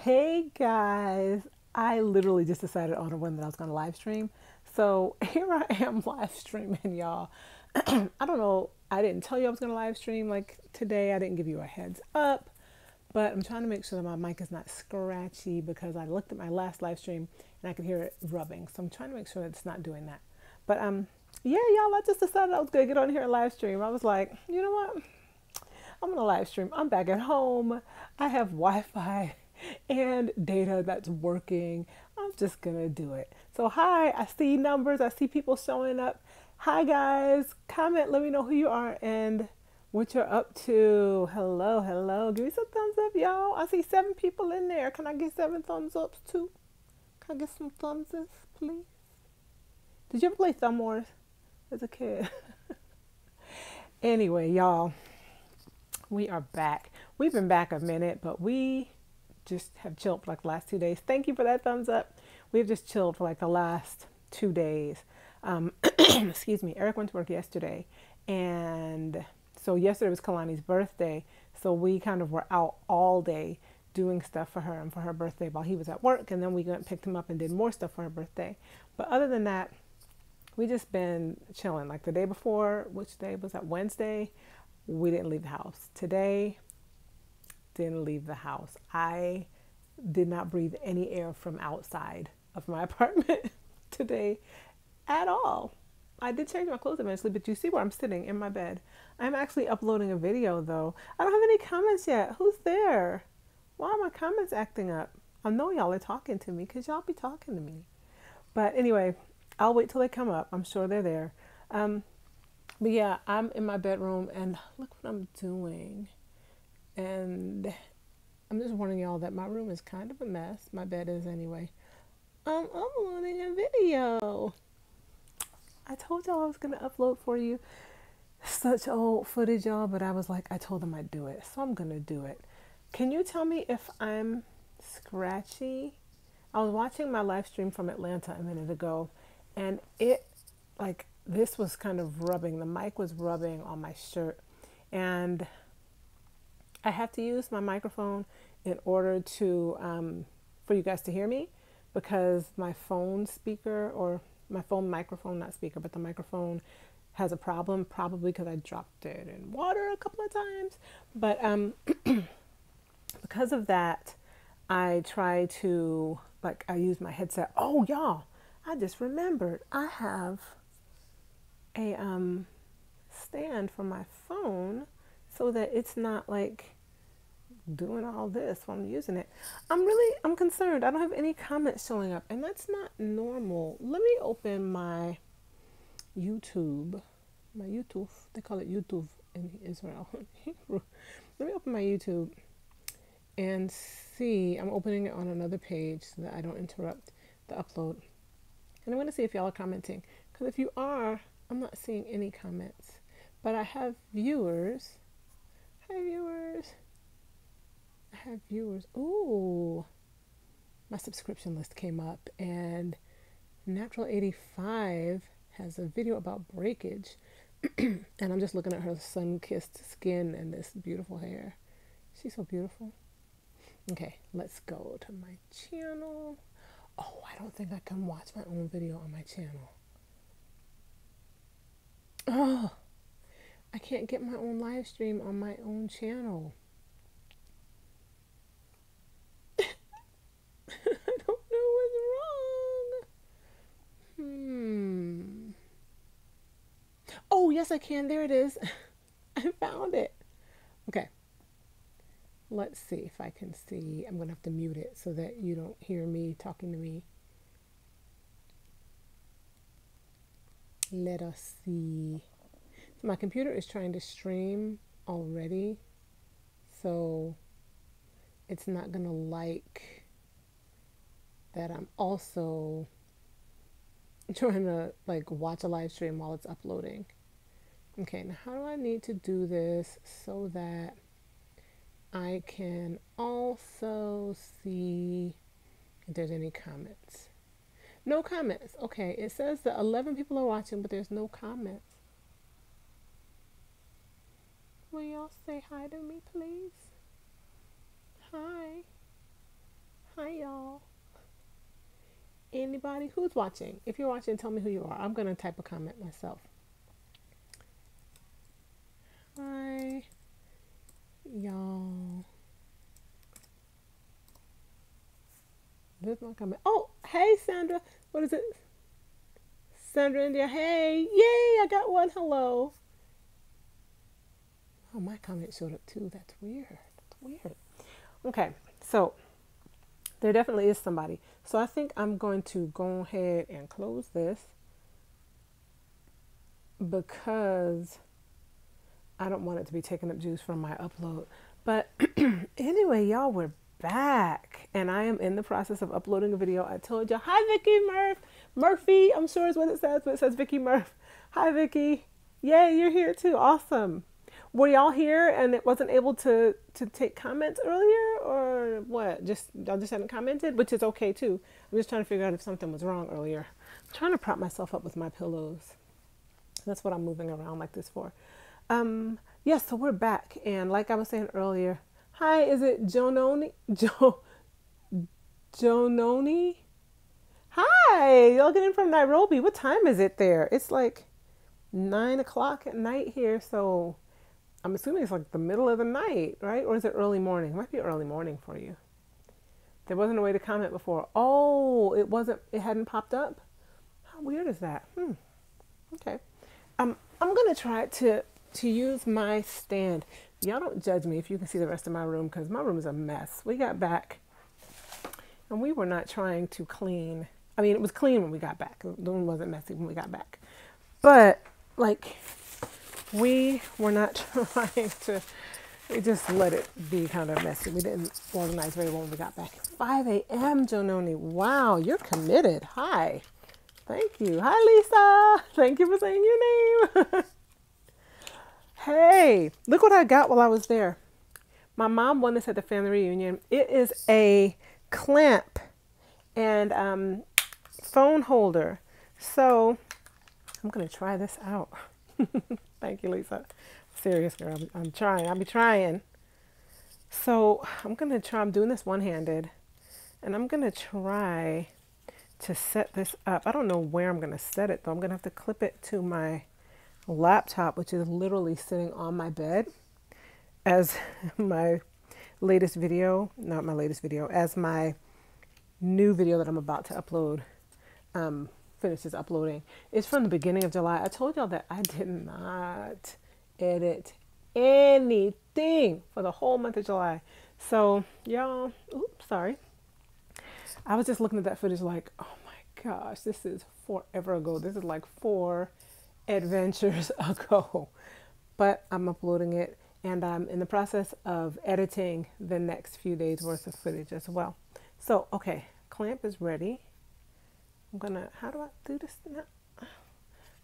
Hey guys, I literally just decided on a whim that I was going to live stream. So here I am live streaming, y'all. I don't know, I didn't tell you I was going to live stream like today. I didn't give you a heads up, but I'm trying to make sure that my mic is not scratchy because I looked at my last live stream and I could hear it rubbing. So I'm trying to make sure that it's not doing that. But yeah, y'all, I just decided I was going to get on here and live stream. I was like, you know what? I'm gonna live stream. I'm back at home. I have Wi-Fi and data that's working. I'm just gonna do it. So hi, I see numbers. I see people showing up. Hi guys, comment. Let me know who you are and what you're up to. Hello, hello. Give me some thumbs up, y'all. I see 7 people in there. Can I get 7 thumbs ups too? Can I get some thumbs ups, please? Did you ever play Thumb Wars as a kid? Anyway, y'all. We are back. We've been back a minute, but we just have chilled for like the last 2 days. Thank you for that thumbs up. We've just chilled for like the last 2 days. Excuse me. Eric went to work yesterday, and so yesterday was Kalani's birthday. So we kind of were out all day doing stuff for her and for her birthday while he was at work, and then we went and picked him up and did more stuff for her birthday. But other than that, we just been chilling. Like the day before, which day was that? Wednesday. We didn't leave the house. Today, didn't leave the house. I did not breathe any air from outside of my apartment today at all. I did change my clothes eventually, but you see where I'm sitting in my bed. I'm actually uploading a video though. I don't have any comments yet. Who's there? Why are my comments acting up? I know y'all are talking to me because y'all be talking to me. But anyway, I'll wait till they come up. I'm sure they're there. But yeah, I'm in my bedroom and look what I'm doing. And I'm just warning y'all that my room is kind of a mess. My bed is anyway. I'm uploading a video. I told y'all I was going to upload for you. Such old footage, y'all, but I was like, I told them I'd do it. So I'm going to do it. Can you tell me if I'm scratchy? I was watching my live stream from Atlanta a minute ago, and it, like, this was kind of rubbing. The mic was rubbing on my shirt, and I have to use my microphone in order to for you guys to hear me, because my phone speaker, or my phone microphone, not speaker, but the microphone has a problem, probably because I dropped it in water a couple of times. But because of that, I try to, like, I use my headset. Oh y'all, I just remembered I have a stand for my phone so that it's not like doing all this while I'm using it. I'm concerned. I don't have any comments showing up, and that's not normal. Let me open my YouTube. My YouTube, they call it YouTube in Israel. Let me open my YouTube and see. I'm opening it on another page so that I don't interrupt the upload. And I'm going to see if y'all are commenting, because if you are, I'm not seeing any comments, but I have viewers. Hi viewers. I have viewers. Ooh, my subscription list came up, and Natural 85 has a video about breakage, and I'm just looking at her sun-kissed skin and this beautiful hair. She's so beautiful. Okay, let's go to my channel. Oh, I don't think I can watch my own video on my channel. Oh, I can't get my own live stream on my own channel. I don't know what's wrong. Oh, yes, I can. There it is. I found it. Okay. Let's see if I can see. I'm going to have to mute it so that you don't hear me talking to me. Let us see. So my computer is trying to stream already, so it's not going to like that I'm also trying to like watch a live stream while it's uploading. Okay, now how do I need to do this so that I can also see if there's any comments? No comments. Okay, it says that 11 people are watching, but there's no comments. Will y'all say hi to me, please? Hi. anybody? Who's watching? If you're watching, tell me who you are. I'm going to type a comment myself. Hi, y'all. There's my comment. Oh, hey, Sandra. What is it? Sandra India. Hey, yay, I got one. Hello. Oh, my comment showed up too. That's weird. That's weird. Okay, so there definitely is somebody. So I think I'm going to go ahead and close this because I don't want it to be taking up juice from my upload. But anyway, y'all, we're back. And I am in the process of uploading a video. I told y'all, hi, Vicky Murphy. I'm sure is what it says, but it says Vicky Murph. Hi, Vicky. Yay, you're here too. Awesome. Were y'all here and it wasn't able to take comments earlier or what? Y'all just hadn't commented, which is okay too. I'm just trying to figure out if something was wrong earlier. I'm trying to prop myself up with my pillows. That's what I'm moving around like this for. Yes, so we're back. And like I was saying earlier, hi, is it Jononi? Jononi? Hi, y'all getting from Nairobi. What time is it there? It's like 9 o'clock at night here. So I'm assuming it's like the middle of the night, right? Or is it early morning? It might be early morning for you. There wasn't a way to comment before. Oh, it hadn't popped up? How weird is that? Okay. I'm going to try to use my stand. Y'all don't judge me if you can see the rest of my room because my room is a mess. We got back and we were not trying to clean. I mean, it was clean when we got back. The room wasn't messy when we got back. But like we were not trying to, we just let it be kind of messy. We didn't organize very well when we got back. 5 a.m. Jononi. Wow, you're committed. Hi. Thank you. Hi, Lisa. Thank you for saying your name. Hey, look what I got while I was there. My mom won this at the family reunion. It is a clamp and phone holder. So I'm going to try this out. Thank you, Lisa. Serious, girl. I'm trying. I'll be trying. So I'm going to try. I'm doing this one-handed. And I'm going to try to set this up. I don't know where I'm going to set it, though. I'm going to have to clip it to my laptop, which is literally sitting on my bed as my latest video, not my latest video, as my new video that I'm about to upload finishes uploading. It's from the beginning of July. I told y'all that I did not edit anything for the whole month of July. So y'all, oops, sorry. I was just looking at that footage like, oh my gosh, this is forever ago. This is like 4 adventures ago. But I'm uploading it and I'm in the process of editing the next few days worth of footage as well. So, okay, clamp is ready. I'm gonna, how do I do this now? I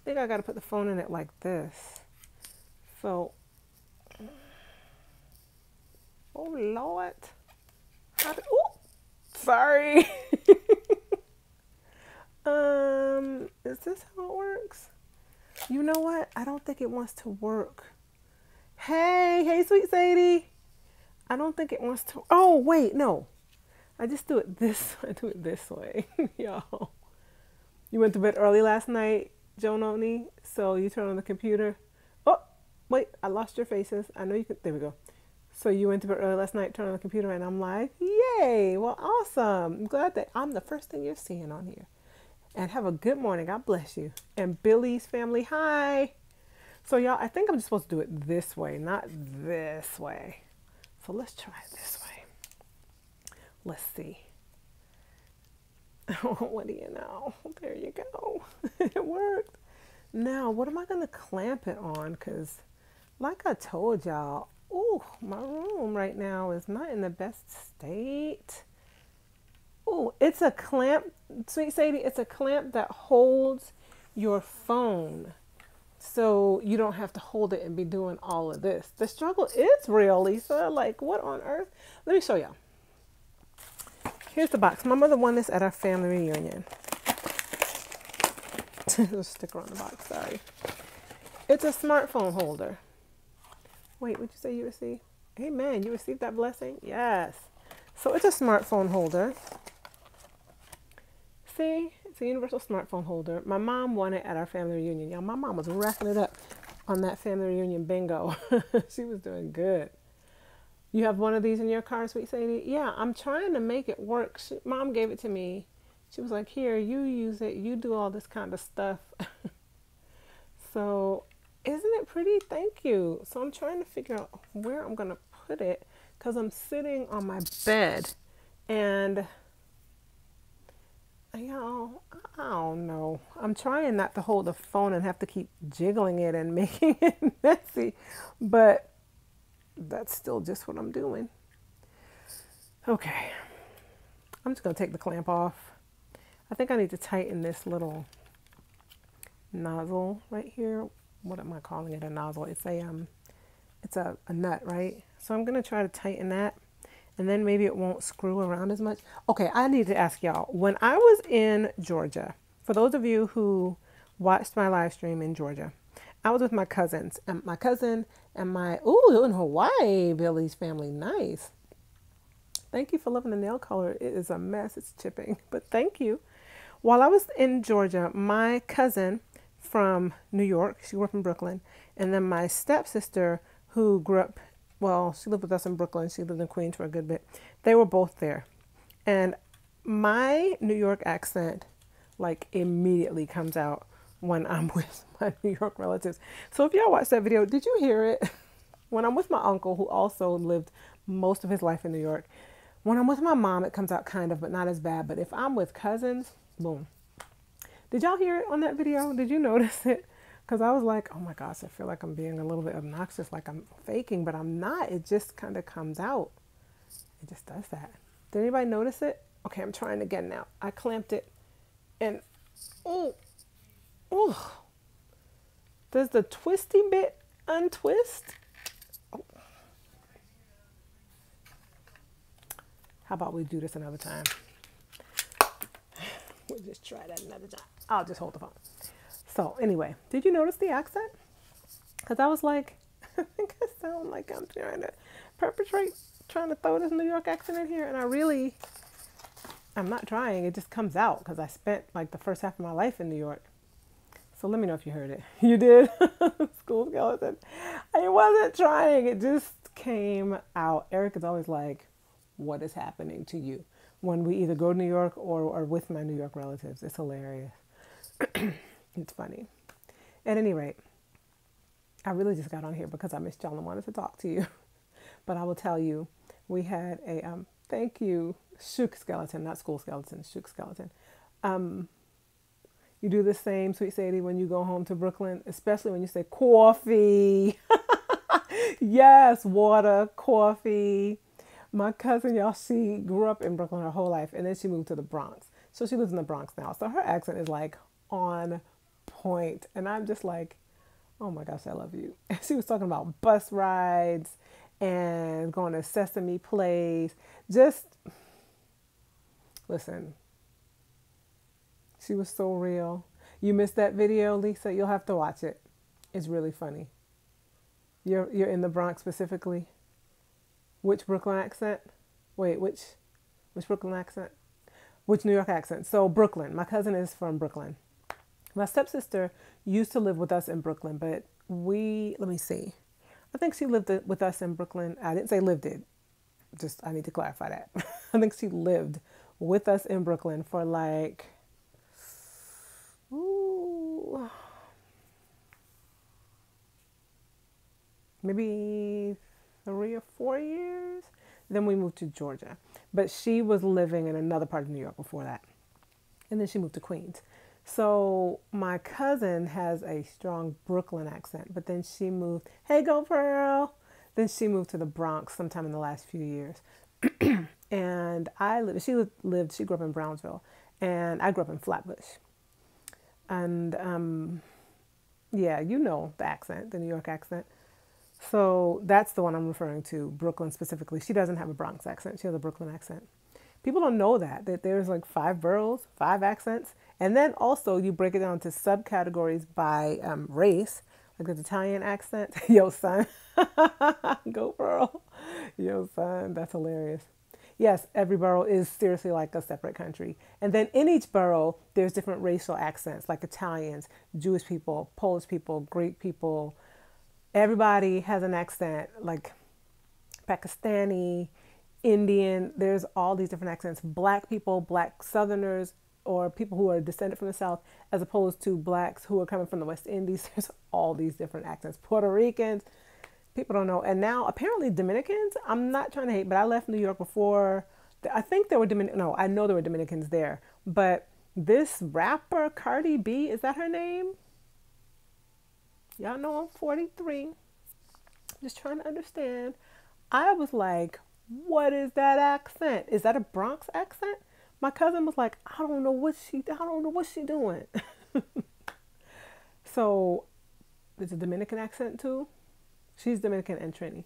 think I gotta put the phone in it like this. So, oh Lord. Oh, sorry. Is this how it works? You know what? I don't think it wants to work. Hey, sweet Sadie. I don't think it wants to. Oh, wait, no. I just do it this. I do it this way, y'all. You went to bed early last night, Jononi. So you turn on the computer. Oh, wait, I lost your faces. I know you could. There we go. So you went to bed early last night, turned on the computer, and I'm like, yay! Well, awesome. I'm glad that I'm the first thing you're seeing on here. And have a good morning. God bless you. And Billy's family, hi. So y'all, I think I'm just supposed to do it this way, not this way. So let's try it this way. Let's see. What do you know? There you go. It worked. Now, what am I going to clamp it on? Because like I told y'all, ooh, my room right now is not in the best state. Oh, it's a clamp, sweet Sadie, it's a clamp that holds your phone. So you don't have to hold it and be doing all of this. The struggle is real, Lisa. Like, what on earth? Let me show y'all. Here's the box. My mother won this at our family reunion. There's a sticker on the box, sorry. It's a smartphone holder. Wait, what'd you say you received? Amen, you received that blessing? Yes. So it's a smartphone holder. See, it's a universal smartphone holder. My mom won it at our family reunion. Y'all, my mom was racking it up on that family reunion bingo. She was doing good. You have one of these in your car, sweet Sadie? Yeah, I'm trying to make it work. Mom gave it to me. She was like, here, you use it. You do all this kind of stuff. So, isn't it pretty? Thank you. So I'm trying to figure out where I'm going to put it because I'm sitting on my bed and, I don't know. I'm trying not to hold the phone and have to keep jiggling it and making it messy, but that's still just what I'm doing. Okay, I'm just going to take the clamp off. I think I need to tighten this little nozzle right here. What am I calling it? A nozzle. It's a nut, right? So I'm going to try to tighten that, and then maybe it won't screw around as much. Okay, I need to ask y'all. When I was in Georgia, for those of you who watched my live stream in Georgia, I was with my cousins, and my cousin and in Hawaii, Billy's family. Nice. Thank you for loving the nail color. It is a mess. It's chipping, but thank you. While I was in Georgia, my cousin from New York, she grew up in Brooklyn, and then my stepsister who grew up, well, she lived with us in Brooklyn. She lived in Queens for a good bit. They were both there. And my New York accent, like, immediately comes out when I'm with my New York relatives. So if y'all watched that video, did you hear it? When I'm with my uncle, who also lived most of his life in New York, when I'm with my mom, it comes out kind of, but not as bad. But if I'm with cousins, boom. Did y'all hear it on that video? Did you notice it? Because I was like, oh my gosh, I feel like I'm being a little bit obnoxious, like I'm faking, but I'm not. It just kind of comes out. It just does that. Did anybody notice it? Okay, I'm trying again now. I clamped it and, oh, does the twisty bit untwist? Oh. How about we do this another time? We'll just try that another time. I'll just hold the phone. So anyway, did you notice the accent? Because I was like, I think I sound like I'm trying to throw this New York accent in here. And I'm not trying. It just comes out because I spent like the first half of my life in New York. So let me know if you heard it. You did? School skeleton. I wasn't trying. It just came out. Eric is always like, what is happening to you? When we either go to New York or are with my New York relatives. It's hilarious. It's funny. At any rate, I really just got on here because I missed y'all and wanted to talk to you. But I will tell you, we had a, thank you, shook skeleton, not school skeleton, shook skeleton. You do the same, sweet Sadie, when you go home to Brooklyn, especially when you say coffee. Yes, water, coffee. My cousin, y'all, she grew up in Brooklyn her whole life, and then she moved to the Bronx. So she lives in the Bronx now. So her accent is like on point. And I'm just like, oh my gosh, I love you. And she was talking about bus rides and going to Sesame Place. Just, listen, she was so real. You missed that video, Lisa? You'll have to watch it. It's really funny. You're in the Bronx specifically? Which Brooklyn accent? Wait, which Brooklyn accent? Which New York accent? So Brooklyn. My cousin is from Brooklyn. My stepsister used to live with us in Brooklyn, but let me see. I think she lived with us in Brooklyn. I didn't say lived it. Just, I need to clarify that. I think she lived with us in Brooklyn for like, maybe 3 or 4 years. Then we moved to Georgia. But she was living in another part of New York before that. And then she moved to Queens. So my cousin has a strong Brooklyn accent, but then she moved, hey, go Pearl. Then she moved to the Bronx sometime in the last few years. And she grew up in Brownsville, and I grew up in Flatbush. And yeah, you know the accent, the New York accent. So that's the one I'm referring to, Brooklyn specifically. She doesn't have a Bronx accent. She has a Brooklyn accent. People don't know that there's like 5 boroughs, 5 accents. And then also you break it down to subcategories by race, like the Italian accent. Yo, son. Go, Pearl. Yo, son. That's hilarious. Yes, every borough is seriously like a separate country. And then in each borough, there's different racial accents, like Italians, Jewish people, Polish people, Greek people. Everybody has an accent, like Pakistani, Indian. There's all these different accents. Black people, black Southerners, or people who are descended from the South, as opposed to blacks who are coming from the West Indies. There's all these different accents. Puerto Ricans, people don't know. And now apparently Dominicans, I'm not trying to hate, but I left New York before. I think there were Dominican, no, I know there were Dominicans there. But this rapper, Cardi B, is that her name? Y'all know I'm 43. Just trying to understand. I was like, what is that accent? Is that a Bronx accent? My cousin was like, I don't know what she doing. So, it's a Dominican accent too. She's Dominican and Trini.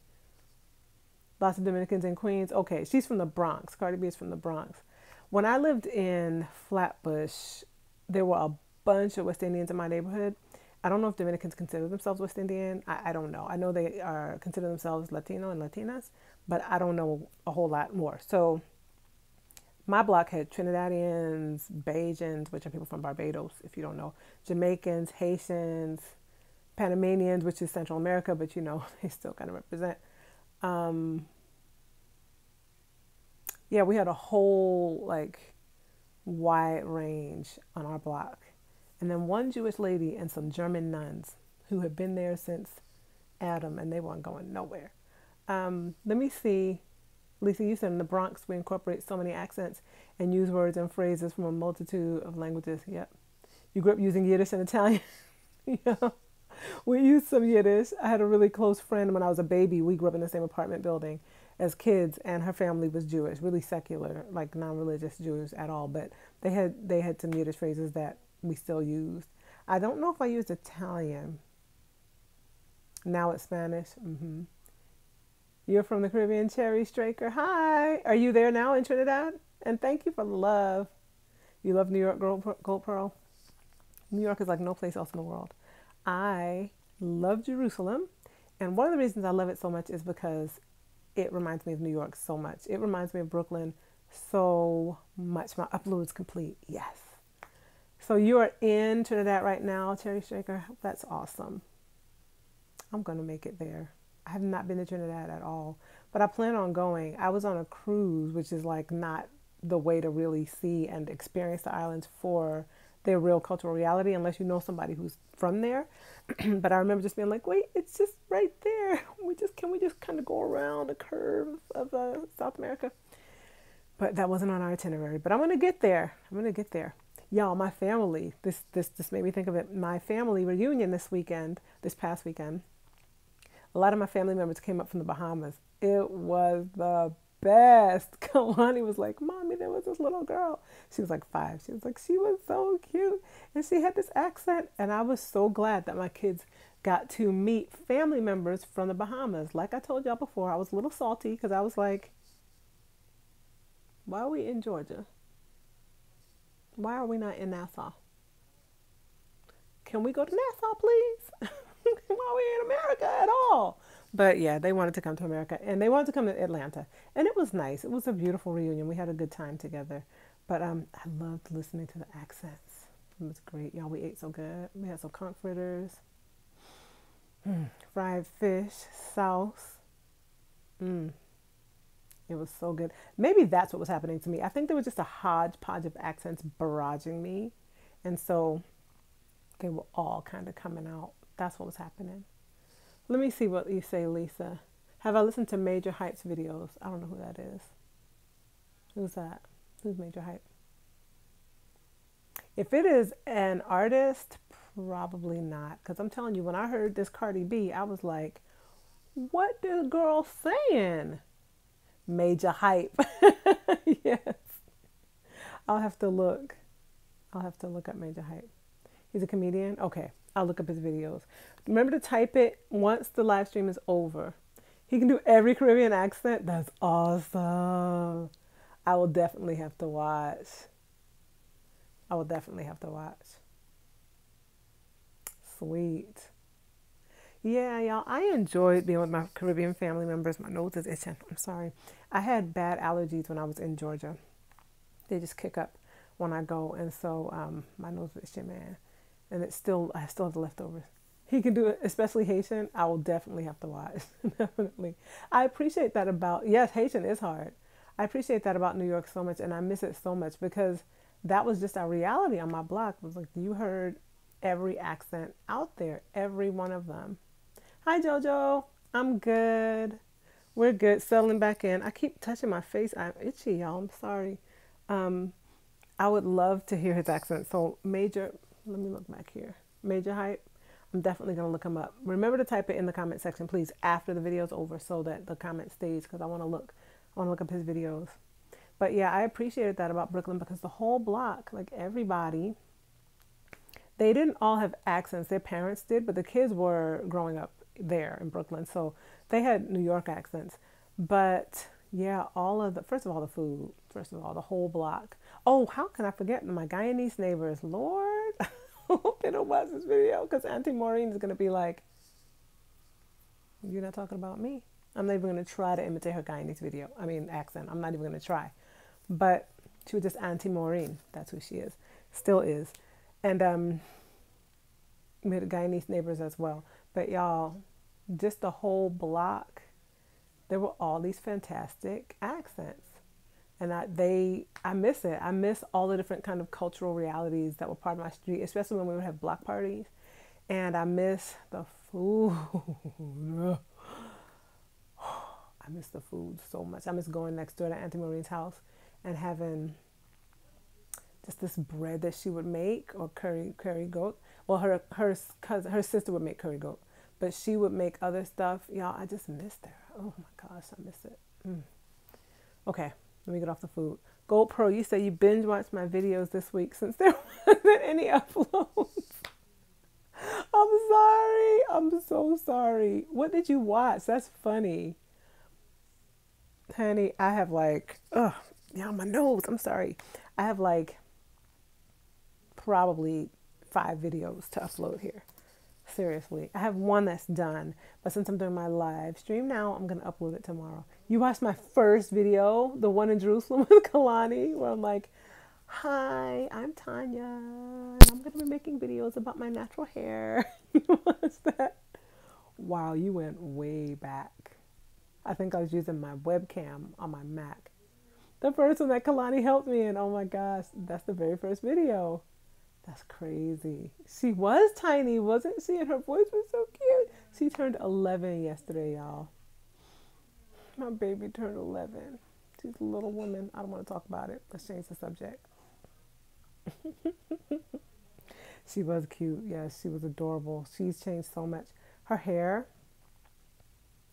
Lots of Dominicans in Queens. Okay, she's from the Bronx. Cardi B is from the Bronx. When I lived in Flatbush, there were a bunch of West Indians in my neighborhood. I don't know if Dominicans consider themselves West Indian. I don't know. I know they are consider themselves Latino and Latinas, but I don't know a whole lot more. So my block had Trinidadians, Bajans, which are people from Barbados, if you don't know, Jamaicans, Haitians, Panamanians, which is Central America, but you know, they still kind of represent. Yeah, we had a whole like wide range on our block. And then one Jewish lady and some German nuns who had been there since Adam, and they weren't going nowhere. Let me see. Lisa, you said in the Bronx we incorporate so many accents and use words and phrases from a multitude of languages. Yep. You grew up using Yiddish and Italian. Yeah. We used some Yiddish. I had a really close friend when I was a baby. We grew up in the same apartment building as kids, and her family was Jewish, really secular, like non-religious Jews at all. But they had some Yiddish phrases that we still used. I don't know if I used Italian. Now it's Spanish. You're from the Caribbean, Cherry Straker. Hi. Are you there now in Trinidad? And thank you for the love. You love New York, Gold Pearl? New York is like no place else in the world. I love Jerusalem. And one of the reasons I love it so much is because it reminds me of New York so much. It reminds me of Brooklyn so much. My upload is complete. Yes. So you are in Trinidad right now, Cherry Straker. That's awesome. I'm going to make it there. I have not been to Trinidad at all, but I plan on going. I was on a cruise, which is like not the way to really see and experience the islands for their real cultural reality unless you know somebody who's from there. But I remember just being like, wait, it's just right there. Can we just kind of go around the curve of South America? But that wasn't on our itinerary. But I'm going to get there. Y'all, my family, this made me think of it. My family reunion this past weekend. A lot of my family members came up from the Bahamas. It was the best. Kalani was like, Mommy, there was this little girl. She was like 5. She was like, she was so cute. And she had this accent. And I was so glad that my kids got to meet family members from the Bahamas. Like I told y'all before, I was a little salty because I was like, why are we in Georgia? Why are we not in Nassau? Can we go to Nassau, please? Why are we in America at all? But yeah, they wanted to come to America, and they wanted to come to Atlanta. And it was nice. It was a beautiful reunion. We had a good time together. But I loved listening to the accents. It was great. Y'all, we ate so good. We had some conch fritters, fried fish, sauce. It was so good. Maybe that's what was happening to me. I think there was just a hodgepodge of accents barraging me. And so they were all kind of coming out. That's what was happening. Let me see what you say, Lisa. Have I listened to Major Hype's videos? I don't know who that is. Who's that? Who's Major Hype? If it is an artist, probably not. Because I'm telling you, when I heard this Cardi B, I was like, what this girl saying? Major Hype. Yes. I'll have to look up Major Hype. He's a comedian? Okay. I'll look up his videos. Remember to type it once the live stream is over. He can do every Caribbean accent. That's awesome. I will definitely have to watch. Sweet. Yeah, y'all, I enjoyed being with my Caribbean family members. My nose is itching. I'm sorry. I had bad allergies when I was in Georgia. They just kick up when I go, and so my nose is itching, man. And I still have the leftovers. He can do it, especially Haitian. I will definitely have to watch. Definitely. I appreciate that about, yes, Haitian is hard. I appreciate that about New York so much, and I miss it so much because that was just our reality on my block. It was like you heard every accent out there, every one of them. Hi, Jojo. I'm good. We're good. Settling back in. I keep touching my face. I'm itchy, y'all. I'm sorry. Um, I would love to hear his accent. So, Major, let me look back here. Major Hype. I'm definitely going to look him up. Remember to type it in the comment section, please, after the video's over so that the comment stays because I want to look. I want to look up his videos. But yeah, I appreciated that about Brooklyn because the whole block, like everybody, they didn't all have accents. Their parents did, but the kids were growing up there in Brooklyn. So they had New York accents. But yeah, first of all, the food, first of all, the whole block. Oh, how can I forget my Guyanese neighbors? Lord, I hope they don't watch this video because Auntie Maureen is going to be like, you're not talking about me. I'm not even going to try to imitate her Guyanese accent. I'm not even going to try. But she was just Auntie Maureen. That's who she is. Still is. And we had Guyanese neighbors as well. But y'all, just the whole block, there were all these fantastic accents. And I miss it. I miss all the different kind of cultural realities that were part of my street, especially when we would have block parties. And I miss the food. I miss the food so much. I miss going next door to Auntie Maureen's house and having just this bread that she would make, or curry goat. Well, her sister would make curry goat, but she would make other stuff. Y'all, I just missed her. Oh my gosh, I miss it. Okay, let me get off the food. GoPro, you say you binge watched my videos this week since there wasn't any uploads. I'm sorry. I'm so sorry. What did you watch? That's funny. Honey, I have yeah, my nose. I'm sorry. I have probably 5 videos to upload here. Seriously. I have one that's done, but since I'm doing my live stream now, I'm going to upload it tomorrow. You watched my first video, the one in Jerusalem with Kalani, where I'm like, hi, I'm Tanya, and I'm going to be making videos about my natural hair. You watched that? Wow, you went way back. I think I was using my webcam on my Mac. The first one that Kalani helped me in, oh my gosh, that's the very first video. That's crazy. She was tiny, wasn't she? And her voice was so cute. She turned 11 yesterday, y'all. My baby turned 11. She's a little woman. I don't want to talk about it. Let's change the subject. She was cute. Yes, she was adorable. She's changed so much. Her hair,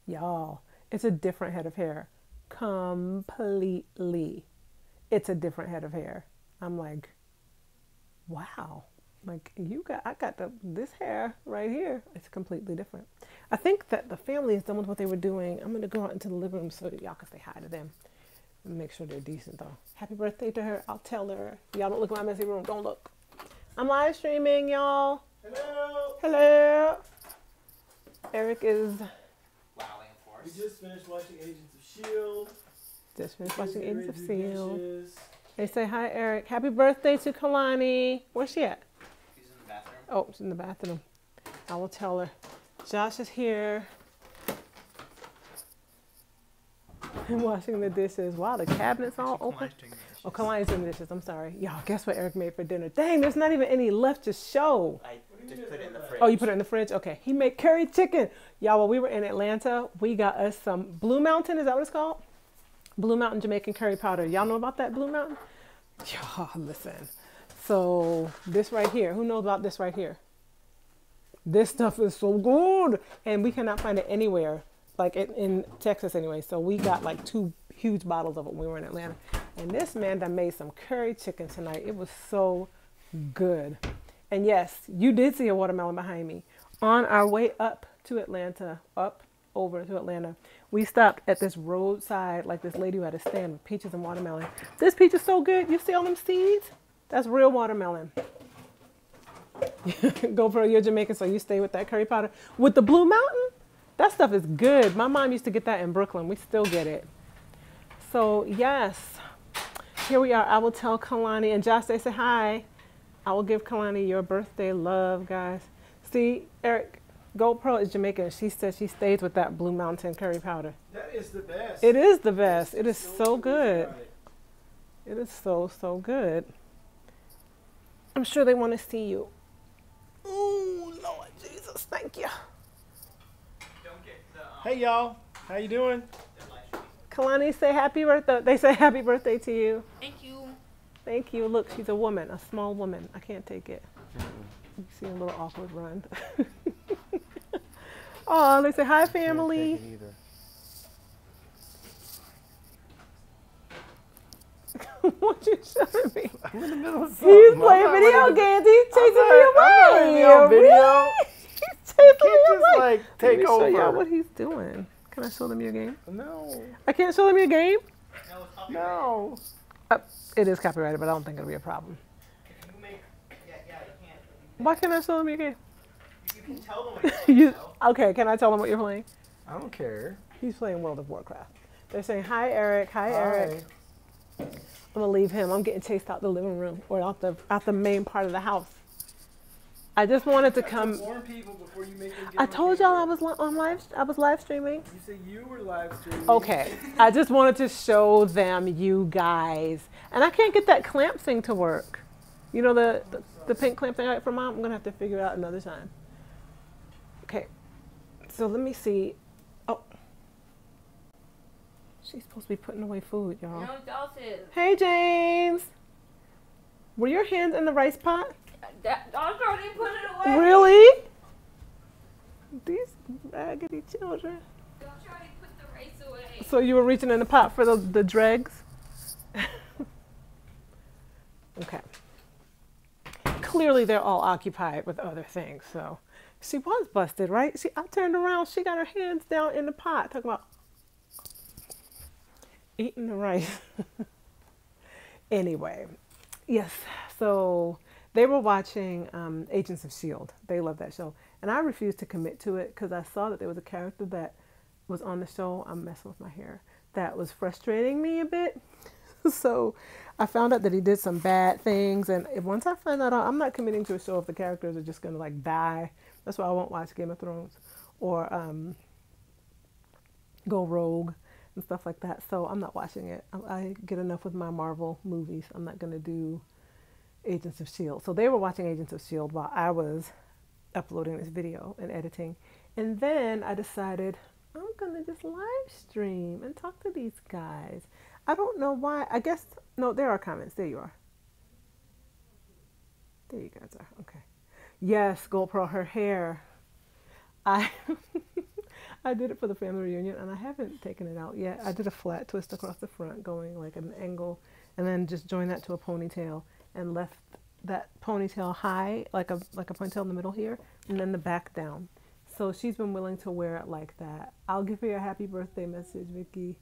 y'all, it's a different head of hair. Completely. It's a different head of hair. I'm like, wow, like I got this hair right here. It's completely different. I think that the family is done with what they were doing. I'm going to go out into the living room so that y'all can say hi to them and make sure they're decent though. Happy birthday to her. I'll tell her. Y'all don't look in my messy room. Don't look. I'm live streaming, y'all. Hello. Hello. Eric is. We just finished watching Agents of S.H.I.E.L.D. Just finished watching Agents of S.H.I.E.L.D. They say hi, Eric. Happy birthday to Kalani. Where's she at? She's in the bathroom. Oh, she's in the bathroom. I will tell her. Josh is here. I'm washing the dishes. Wow, the cabinet's all open. Oh, Kalani's doing the dishes. I'm sorry. Y'all, guess what Eric made for dinner? Dang, there's not even any left to show. I just put it in the fridge. Oh, you put it in the fridge? Okay. He made curry chicken. Y'all, while we were in Atlanta, we got us some Blue Mountain. Is that what it's called? Blue Mountain Jamaican curry powder. Y'all know about that Blue Mountain? Y'all, listen. So this right here, who knows about this right here? This stuff is so good. And we cannot find it anywhere, like in Texas anyway. So we got like 2 huge bottles of it when we were in Atlanta. And this man that made some curry chicken tonight. It was so good. And yes, you did see a watermelon behind me. On our way up to Atlanta, over to Atlanta, we stopped at this roadside, like this lady who had a stand with peaches and watermelon. This peach is so good. You see all them seeds? That's real watermelon. GoPro, you're Jamaican, so you stay with that curry powder. With the Blue Mountain, that stuff is good. My mom used to get that in Brooklyn. We still get it. So yes, here we are. I will tell Kalani and Josh, they say hi. I will give Kalani your birthday love, guys. See, Eric, GoPro is Jamaican. She said she stays with that Blue Mountain curry powder. That is the best. It is the best. It is so good. It is so, so good. I'm sure they want to see you. Oh, Lord Jesus, thank you. Don't get the, hey, y'all. How you doing? Kalani, say happy birthday. They say happy birthday to you. Thank you. Thank you. Look, she's a woman, a small woman. I can't take it. You see a little awkward run. Oh, they say hi, family. What you showing me? I'm in the middle of something. He's playing video games. He's chasing me away. On video. Really? He's chasing me away. Just like take Let me show over. y'all what he's doing. Can I show them your game? No. I can't show them your game? No. It is copyrighted, but I don't think it'll be a problem. You can't. Why can't I show them your game? You can tell them what you're playing. Okay, can I tell them what you're playing? I don't care. He's playing World of Warcraft. They're saying, hi, Eric. Hi, Eric. I'm going to leave him. I'm getting chased out the living room or out the main part of the house. I just wanted to come. Warn people before you make them get I on told camera. y'all I was live streaming. You said you were live streaming. Okay. I just wanted to show them you guys. And I can't get that clamp thing to work. You know the pink clamp thing I got from Mom? I'm going to have to figure it out another time. Okay. So let me see. Oh. She's supposed to be putting away food, y'all. No, Dawson. Hey, James. Were your hands in the rice pot? Dawson already put it away. Really? These raggedy children. Dawson already put the rice away. So you were reaching in the pot for the dregs? Okay. Clearly they're all occupied with other things, so. She was busted, right? I turned around, she got her hands down in the pot, talking about eating the rice. Anyway, yes, so they were watching Agents of S.H.I.E.L.D. They love that show. And I refused to commit to it because I saw that there was a character that was on the show, I'm messing with my hair, that was frustrating me a bit. So I found out that he did some bad things. And once I find that out, I'm not committing to a show if the characters are just going to like die. That's why I won't watch Game of Thrones or go rogue and stuff like that. So I'm not watching it. I get enough with my Marvel movies. I'm not going to do Agents of S.H.I.E.L.D. So they were watching Agents of S.H.I.E.L.D. while I was uploading this video and editing. And then I decided I'm going to just live stream and talk to these guys. I don't know why. I guess, no, there are comments. There you are. There you guys are. Okay. Yes, GoPro, her hair. I did it for the family reunion and I haven't taken it out yet. I did a flat twist across the front going like an angle and then just joined that to a ponytail and left that ponytail high, like a ponytail in the middle here, and then the back down. So she's been willing to wear it like that. I'll give her a happy birthday message, Vicky.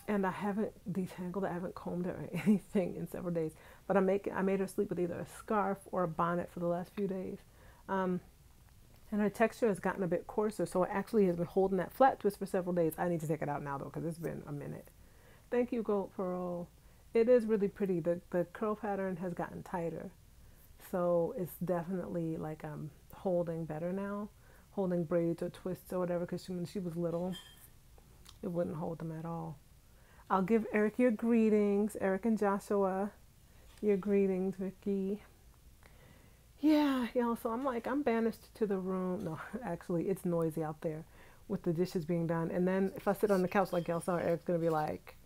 And I haven't detangled, I haven't combed it or anything in several days. But I made her sleep with either a scarf or a bonnet for the last few days. And her texture has gotten a bit coarser, so it actually has been holding that flat twist for several days. I need to take it out now, though, because it's been a minute. Thank you, Gold Pearl. It is really pretty. The curl pattern has gotten tighter. So it's definitely like I'm holding better now. Holding braids or twists or whatever, because when she was little, it wouldn't hold them at all. I'll give Eric your greetings. Eric and Joshua, your greetings, Vicky. Yeah, y'all, so I'm banished to the room. No, actually, it's noisy out there with the dishes being done. And then if I sit on the couch like y'all saw, Eric's going to be like,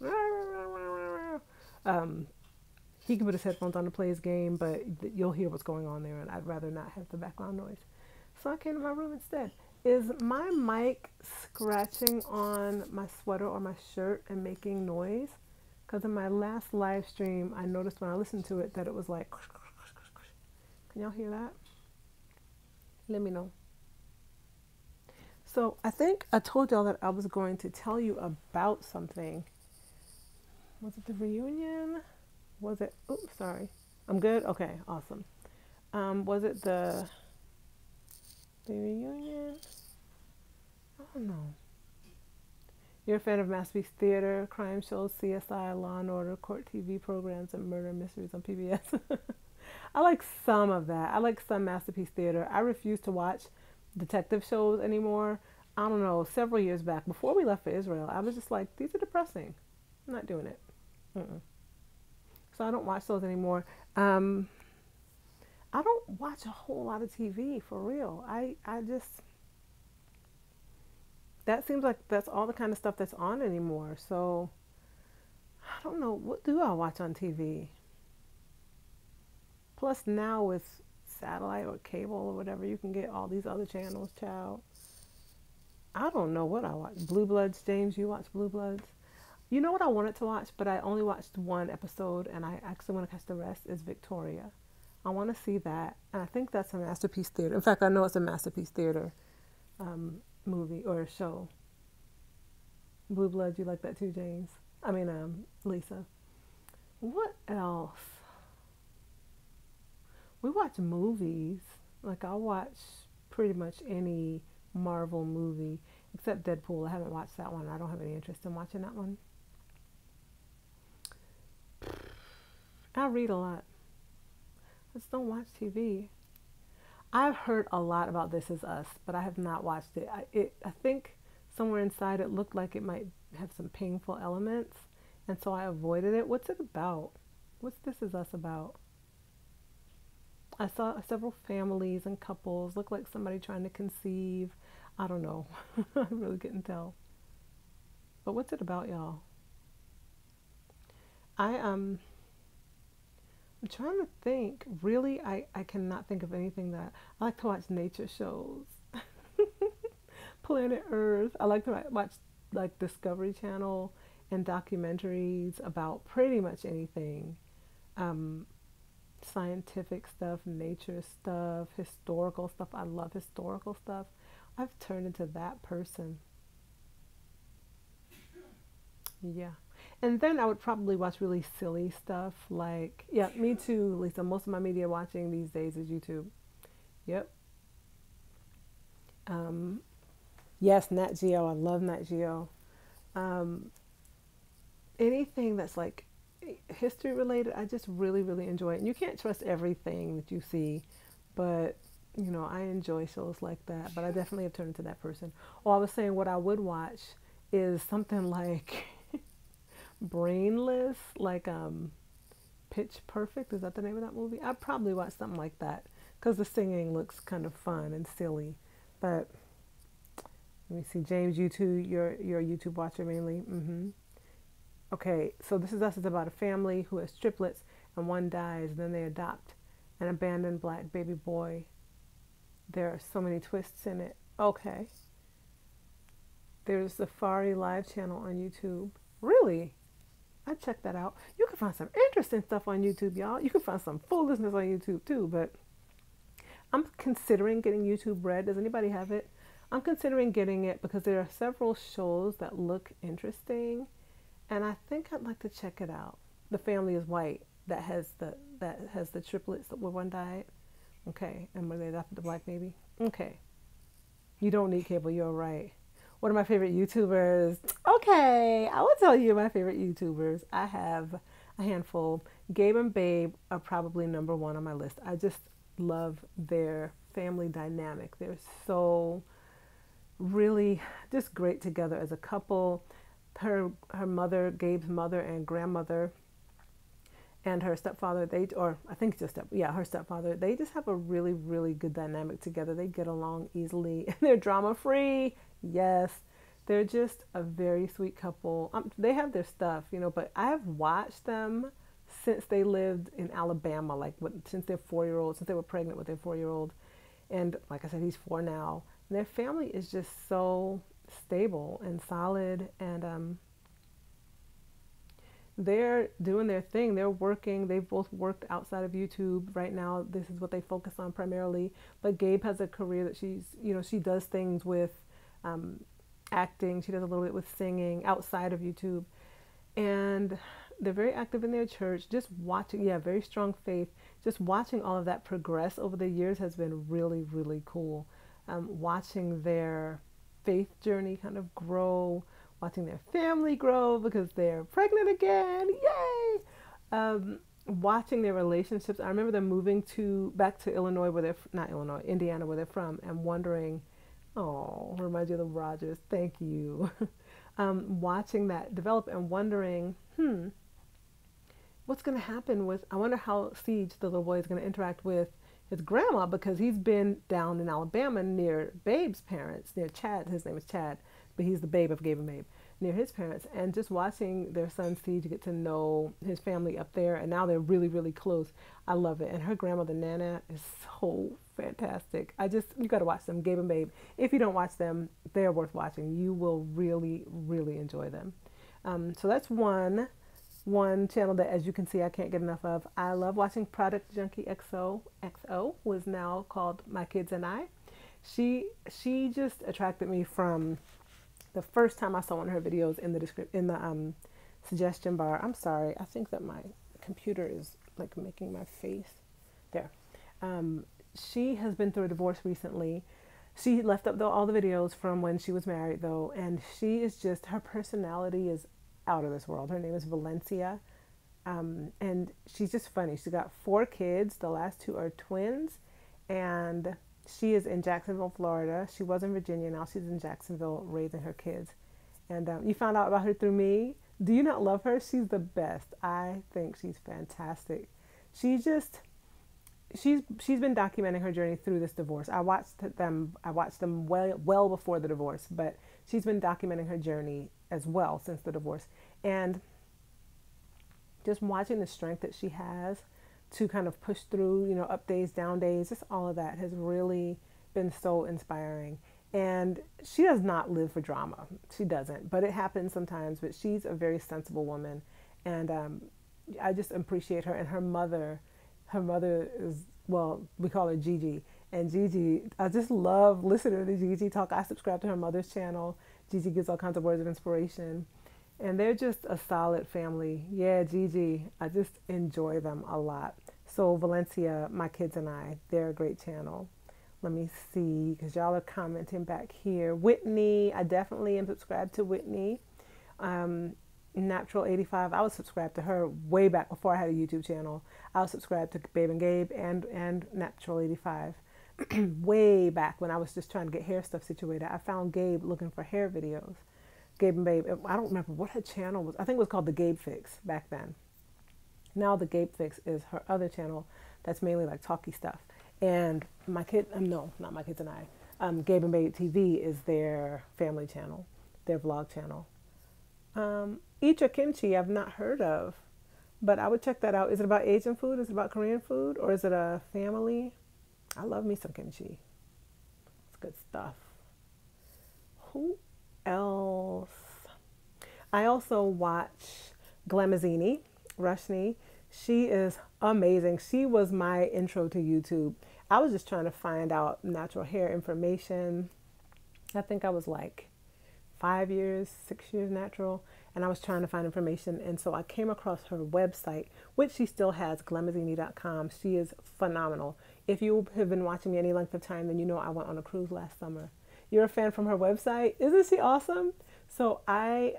he can put his headphones on to play his game, but you'll hear what's going on there, and I'd rather not have the background noise. So I came to my room instead. Is my mic scratching on my sweater or my shirt and making noise? Because in my last live stream, I noticed when I listened to it that it was like, can y'all hear that? Let me know. So I think I told y'all that I was going to tell you about something. Was it the reunion? Was it? Oops, sorry. I'm good? Okay, awesome. Was it the reunion? I don't know. You're a fan of Masterpiece Theater, crime shows, CSI, Law and Order, court TV programs, and murder mysteries on PBS. I like some of that. I like some Masterpiece Theater. I refuse to watch detective shows anymore. I don't know, several years back, before we left for Israel, I was just like, these are depressing. I'm not doing it. Mm-mm. So I don't watch those anymore. I don't watch a whole lot of TV, for real. I just, that seems like that's all the kind of stuff that's on anymore. So I don't know, what do I watch on TV? Plus now with satellite or cable or whatever, you can get all these other channels, child. I don't know what I watch. Blue Bloods, James, you watch Blue Bloods? You know what I wanted to watch, but I only watched one episode and I actually want to catch the rest, is Victoria. I want to see that. And I think that's a Masterpiece Theater. In fact, I know it's a Masterpiece Theater movie or show. Blue Bloods, you like that too, James? I mean, Lisa. What else? We watch movies. Like, I'll watch pretty much any Marvel movie except Deadpool. I haven't watched that one. I don't have any interest in watching that one. I read a lot. I just don't watch TV. I've heard a lot about This Is Us, but I have not watched it. I think somewhere inside it looked like it might have some painful elements, and so I avoided it. What's it about? What's This Is Us about? I saw several families and couples, look like somebody trying to conceive. I don't know. I really couldn't tell. But what's it about, y'all? I'm trying to think. Really, I cannot think of anything that I like to watch nature shows. Planet Earth. I like to watch like Discovery Channel and documentaries about pretty much anything. Scientific stuff, nature stuff, historical stuff. I love historical stuff. I've turned into that person. Yeah. And then I would probably watch really silly stuff like, yeah, me too, Lisa. Most of my media watching these days is YouTube. Yep. Um, yes, Nat Geo. I love Nat Geo. Um, Anything that's like history related, I just really, really enjoy it. And you can't trust everything that you see, but you know, I enjoy shows like that. But I definitely have turned into that person. Oh, I was saying what I would watch is something like brainless, like Pitch Perfect. Is that the name of that movie? I'd probably watch something like that because the singing looks kind of fun and silly. But let me see, James, you too. You're a YouTube watcher mainly. Mm-hmm. Okay, so This Is Us is about a family who has triplets and one dies, and then they adopt an abandoned black baby boy. There are so many twists in it. Okay. There's Safari Live channel on YouTube. Really? I checked that out. You can find some interesting stuff on YouTube, y'all. You can find some foolishness on YouTube too, but I'm considering getting YouTube Red. Does anybody have it? I'm considering getting it because there are several shows that look interesting, and I think I'd like to check it out. The Family is White that has the triplets where one died. Okay, and where they adopted the black baby. Okay, you don't need cable. You're right. One of my favorite YouTubers. Okay, I will tell you my favorite YouTubers. I have a handful. Gabe and Babe are probably number one on my list. I just love their family dynamic. They're so really just great together as a couple. Her mother, Gabe's mother and grandmother, and her stepfather, her stepfather, they just have a really, really good dynamic together. They get along easily and they're drama free. Yes, they're just a very sweet couple. They have their stuff, but I have watched them since they lived in Alabama, since their 4-year-old, since they were pregnant with their 4-year-old. And like I said, he's 4 now. And their family is just so stable and solid, and they're doing their thing. They're working. They've both worked outside of YouTube. Right now, this is what they focus on primarily. But Gabe has a career that she does things with acting. She does a little bit with singing outside of YouTube. And They're very active in their church. Just watching, yeah, very strong faith. Just watching all of that progress over the years has been really, really cool. Watching their faith journey kind of grow, watching their family grow because they're pregnant again. Yay! Watching their relationships. I remember them moving back to Illinois, where they're not Illinois, Indiana, where they're from, and wondering, oh, reminds you of the Rogers. Thank you. Watching that develop and wondering, what's going to happen with, I wonder how Siege, the little boy, is going to interact with his grandma, because he's been down in Alabama near Babe's parents, near Chad. His name is Chad, but he's the babe of Gabe and Babe, near his parents. And just watching their son Siege get to know his family up there, and now they're really, really close. I love it. And her grandmother, Nana, is so fantastic. You got to watch them, Gabe and Babe. If you don't watch them, they're worth watching. You will really, really enjoy them. So that's one channel that, as you can see, I can't get enough of. I love watching Product Junkie XO, who is now called My Kids and I. She just attracted me from the first time I saw one of her videos in the suggestion bar. I'm sorry, I think that my computer is like making my face there. She has been through a divorce recently. She left up all the videos from when she was married though, and she is just, her personality is out of this world. Her name is Valencia, and she's just funny. She's got 4 kids. The last 2 are twins, and she is in Jacksonville, Florida. She was in Virginia. Now she's in Jacksonville raising her kids. And you found out about her through me. Do you not love her? She's the best. I think she's fantastic. She's been documenting her journey through this divorce. I watched them well before the divorce, but she's been documenting her journey as well since the divorce. And just watching the strength that she has to kind of push through, up days, down days, just all of that has really been so inspiring. And she does not live for drama. She doesn't, but it happens sometimes. But she's a very sensible woman, and I just appreciate her. And her mother is, well, we call her Gigi. And Gigi, I just love listening to Gigi talk. I subscribe to her mother's channel. Gigi gives all kinds of words of inspiration. And they're just a solid family. Yeah, Gigi, I just enjoy them a lot. So Valencia, My Kids and I, they're a great channel. Let me see, because y'all are commenting back here. Whitney, I definitely am subscribed to Whitney. Natural 85, I was subscribed to her way back before I had a YouTube channel. I was subscribed to Babe and Gabe and Natural 85. Way back when I was just trying to get hair stuff situated. I found Gabe looking for hair videos. Gabe and Babe, I don't remember what her channel was. I think it was called The Gabe Fix back then. Now The Gabe Fix is her other channel that's mainly like talky stuff. And My Kid, no, not My Kids and I. Gabe and Babe TV is their family channel, their vlog channel. Icha Kimchi, I've not heard of, but I would check that out. Is it about Asian food? Is it about Korean food? Or is it a family? I love me some kimchi. It's good stuff. Who else? I also watch Glamazini, Rushni. She is amazing. She was my intro to YouTube. I was just trying to find out natural hair information. I think I was like 5 years, 6 years natural, and I was trying to find information, and so I came across her website, which she still has, glamazini.com. She is phenomenal. If you have been watching me any length of time, then you know I went on a cruise last summer. You're a fan from her website? Isn't she awesome? So I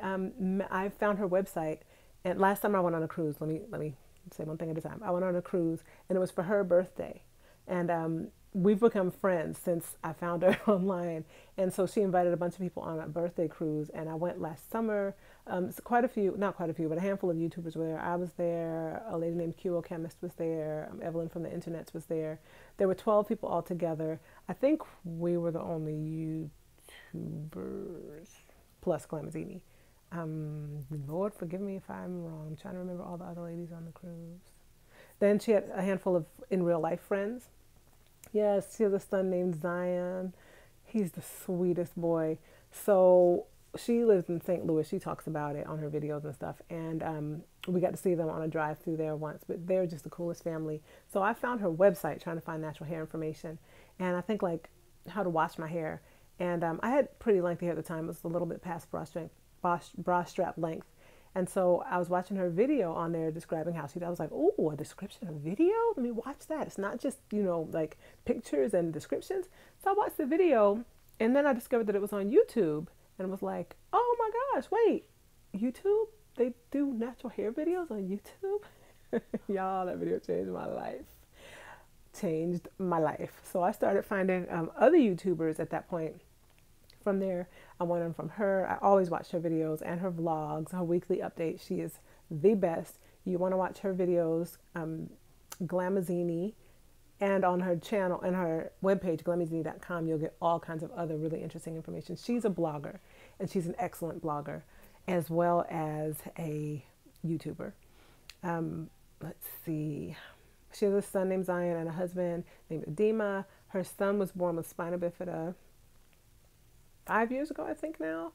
found her website, and last time I went on a cruise, let me say one thing at a time. I went on a cruise, and it was for her birthday, and we've become friends since I found her online. And so she invited a bunch of people on a birthday cruise, and I went last summer. So not quite a few, but a handful of YouTubers were there. I was there. A lady named QO Chemist was there. Evelyn from the Internets was there. There were 12 people all together. I think we were the only YouTubers, plus Glamazini. Lord, forgive me if I'm wrong. I'm trying to remember all the other ladies on the cruise. Then she had a handful of in real life friends. Yes, she has a son named Zion. He's the sweetest boy. So she lives in St. Louis. She talks about it on her videos and stuff. And we got to see them on a drive through there once. But they're just the coolest family. So I found her website trying to find natural hair information. And I think like how to wash my hair. And I had pretty lengthy hair at the time. It was a little bit past bra strap length. And so I was watching her video on there describing how I was like, oh, a description of video? Let me watch that. It's not just, like pictures and descriptions. So I watched the video and then I discovered that it was on YouTube and was like, oh my gosh, wait, YouTube? They do natural hair videos on YouTube? Y'all, that video changed my life. Changed my life. So I started finding other YouTubers at that point. From there, I went on from her. I always watch her videos and her vlogs, her weekly updates. She is the best. You want to watch her videos, Glamazini, and on her channel and her webpage, glamazini.com, you'll get all kinds of other really interesting information. She's a blogger, and she's an excellent blogger, as well as a YouTuber. Let's see. She has a son named Zion and a husband named Edema. Her son was born with spina bifida 5 years ago, I think now.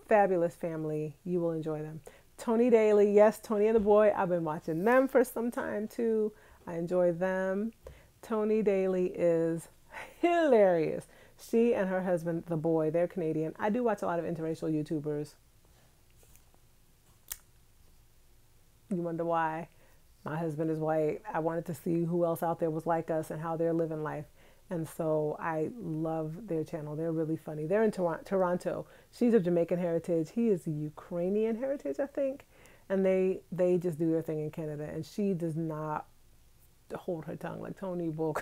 Fabulous family. You will enjoy them. Tony Daly. Yes, Tony and the boy. I've been watching them for some time too. I enjoy them. Tony Daly is hilarious. She and her husband, the boy, they're Canadian. I do watch a lot of interracial YouTubers. You wonder why? My husband is white. I wanted to see who else out there was like us and how they're living life. And so I love their channel. They're really funny. They're in Toronto. She's of Jamaican heritage. He is Ukrainian heritage, I think. And they just do their thing in Canada. And she does not hold her tongue like Tony will.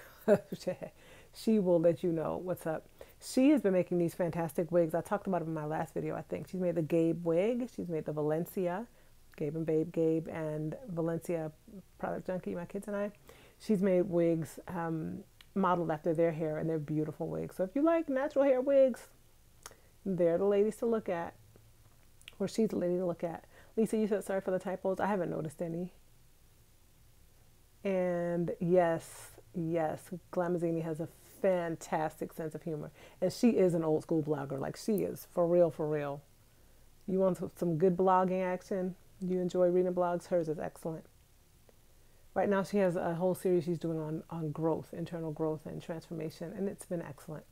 She will let you know what's up. She has been making these fantastic wigs. I talked about it in my last video, I think. She's made the Gabe wig. She's made the Valencia. Gabe and Valencia Product Junkie, my kids and I. She's made wigs modeled after their hair, and they're beautiful wigs. So if you like natural hair wigs, they're the ladies to look at. Or she's the lady to look at. Lisa, you said sorry for the typos. I haven't noticed any. And yes, Glamazini has a fantastic sense of humor. And she is an old school blogger. Like, she is, for real, for real. You want some good blogging action? You enjoy reading blogs? Hers is excellent. Right now she has a whole series she's doing on growth, internal growth and transformation, and it's been excellent.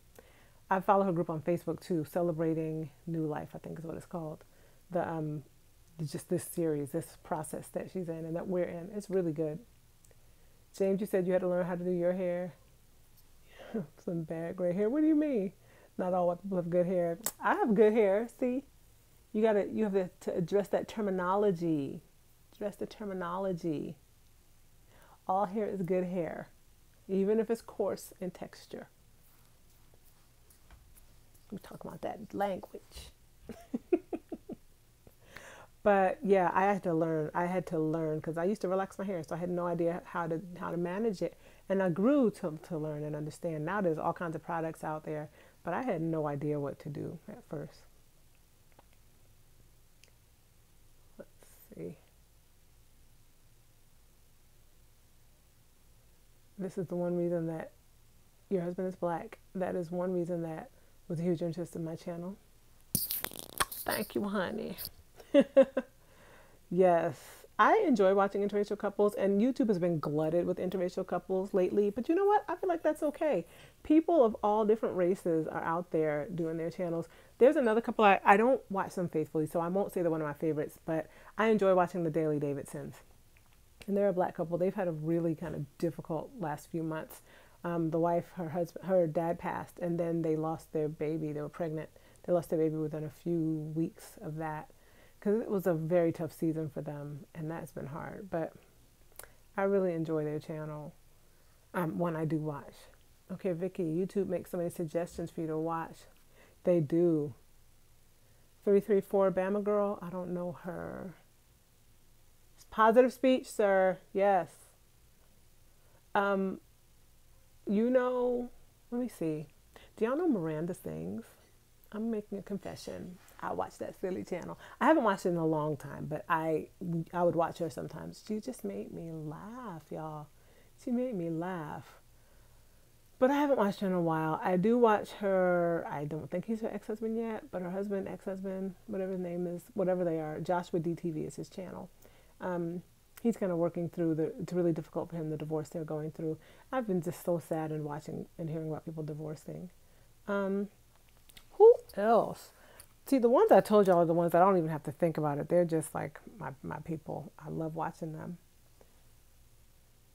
I follow her group on Facebook too, Celebrating New Life, I think is what it's called. Just this series, this process that she's in and that we're in. It's really good. James, you said you had to learn how to do your hair. Some bad gray hair. What do you mean? Not all white people have good hair. I have good hair. See? You have to address that terminology. Address the terminology. All hair is good hair, even if it's coarse in texture. We talk about that language. But yeah, I had to learn because I used to relax my hair, so I had no idea how to manage it. And I grew to learn and understand. Now there's all kinds of products out there, but I had no idea what to do at first. Let's see. This is the one reason that your husband is black. That is one reason that was a huge interest in my channel. Thank you, honey. Yes, I enjoy watching interracial couples, and YouTube has been glutted with interracial couples lately. But you know what? I feel like that's okay. People of all different races are out there doing their channels. There's another couple, I don't watch them faithfully, so I won't say they're one of my favorites, but I enjoy watching the Daily Davidsons. And they're a black couple. They've had a really kind of difficult last few months. The wife, her dad passed, and then they lost their baby. They were pregnant. They lost their baby within a few weeks of that, because it was a very tough season for them, and that's been hard. But I really enjoy their channel when I do watch. Okay, Vicky, YouTube makes so many suggestions for you to watch. They do. 334 Bama Girl, I don't know her. It's positive speech, sir. Yes. You know, let me see. Do y'all know Miranda Sings? I'm making a confession. I watch that silly channel. I haven't watched it in a long time, but I would watch her sometimes. She just made me laugh, y'all. She made me laugh. But I haven't watched her in a while. I do watch her. I don't think he's her ex-husband yet, but her husband, ex-husband, whatever his name is, whatever they are, Joshua DTV is his channel. He's kind of working through it's really difficult for him, the divorce they're going through. I've been just so sad and watching and hearing about people divorcing. Who else? See, the ones I told y'all are the ones I don't even have to think about it. They're just like my people. I love watching them.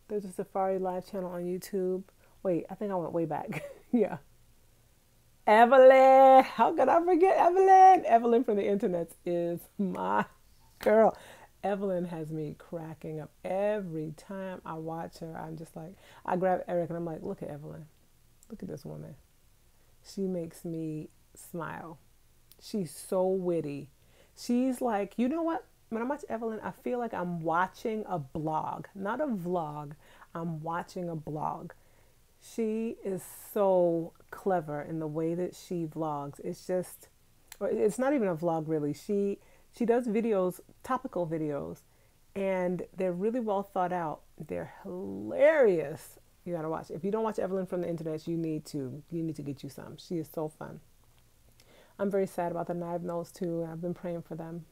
There's a Safari Live channel on YouTube. Wait, I think I went way back. Yeah. Evelyn. How could I forget Evelyn? Evelyn from the internet is my girl. Evelyn has me cracking up every time I watch her. I'm just like, I grab Eric and I'm like, look at Evelyn. Look at this woman. She makes me smile. She's so witty. She's like, you know what? When I watch Evelyn, I feel like I'm watching a blog, not a vlog. I'm watching a blog. She is so clever in the way that she vlogs. It's just, or it's not even a vlog really. She does videos, topical videos, and they're really well thought out. They're hilarious. You gotta watch. If you don't watch Evelyn from the internet, you need to. You need to get you some. She is so fun. I'm very sad about the Knive Nose too. I've been praying for them.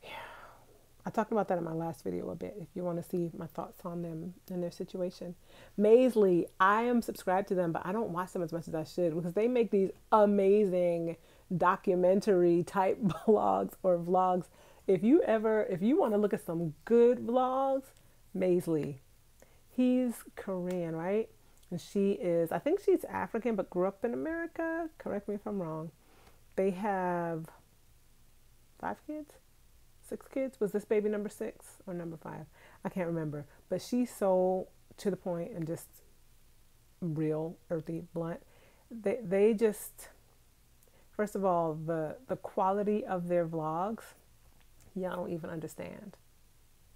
Yeah, I talked about that in my last video a bit. If you want to see my thoughts on them and their situation, Maisley, I am subscribed to them, but I don't watch them as much as I should because they make these amazing documentary type blogs or vlogs. If you want to look at some good vlogs, Maisley. He's Korean, right? And she is, I think she's African, but grew up in America. Correct me if I'm wrong. They have 5 kids? 6 kids? Was this baby number 6 or number 5? I can't remember. But she's so to the point and just real, earthy, blunt. They just, first of all, the quality of their vlogs, y'all don't even understand.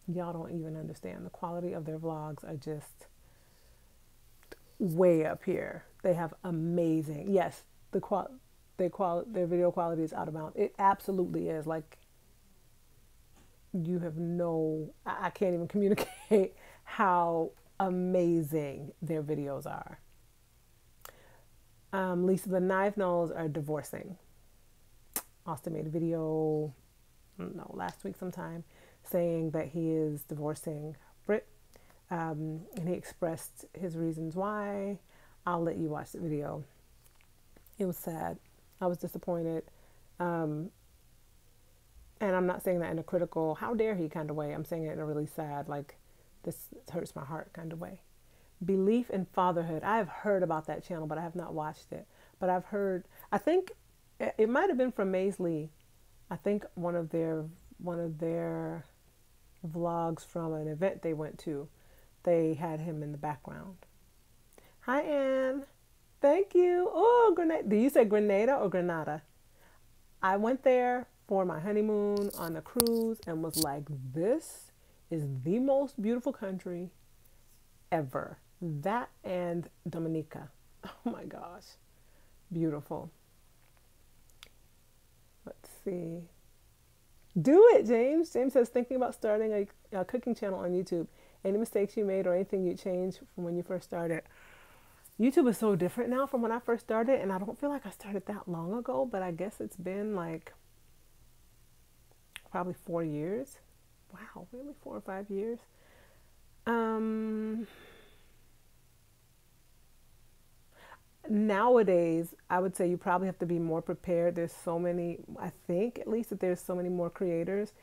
Y'all don't even understand. The quality of their vlogs are just way up here. They have amazing, yes, their video quality is out of bounds. It absolutely is. Like, you have no, I can't even communicate how amazing their videos are. Lisa the Knife Nose are divorcing. Austin made a video, I don't know, last week sometime, saying that he is divorcing Britt. And he expressed his reasons why. I'll let you watch the video. It was sad. I was disappointed. And I'm not saying that in a critical, how dare he kind of way. I'm saying it in a really sad, like, this hurts my heart kind of way. Belief in Fatherhood. I've heard about that channel, but I have not watched it. But I've heard, I think it might have been from Maisley. I think one of their vlogs from an event they went to, they had him in the background. Hi, Anne. Thank you. Oh, Grenada. Do you say Grenada or Grenada? I went there for my honeymoon on a cruise and was like, this is the most beautiful country ever. That and Dominica. Oh my gosh. Beautiful. Let's see. Do it, James. James says, thinking about starting a cooking channel on YouTube. Any mistakes you made or anything you changed from when you first started? YouTube is so different now from when I first started, and I don't feel like I started that long ago, but I guess it's been like probably 4 years. Wow, really 4 or 5 years. Nowadays, I would say you probably have to be more prepared. There's so many, I think at least, that there's so many more creators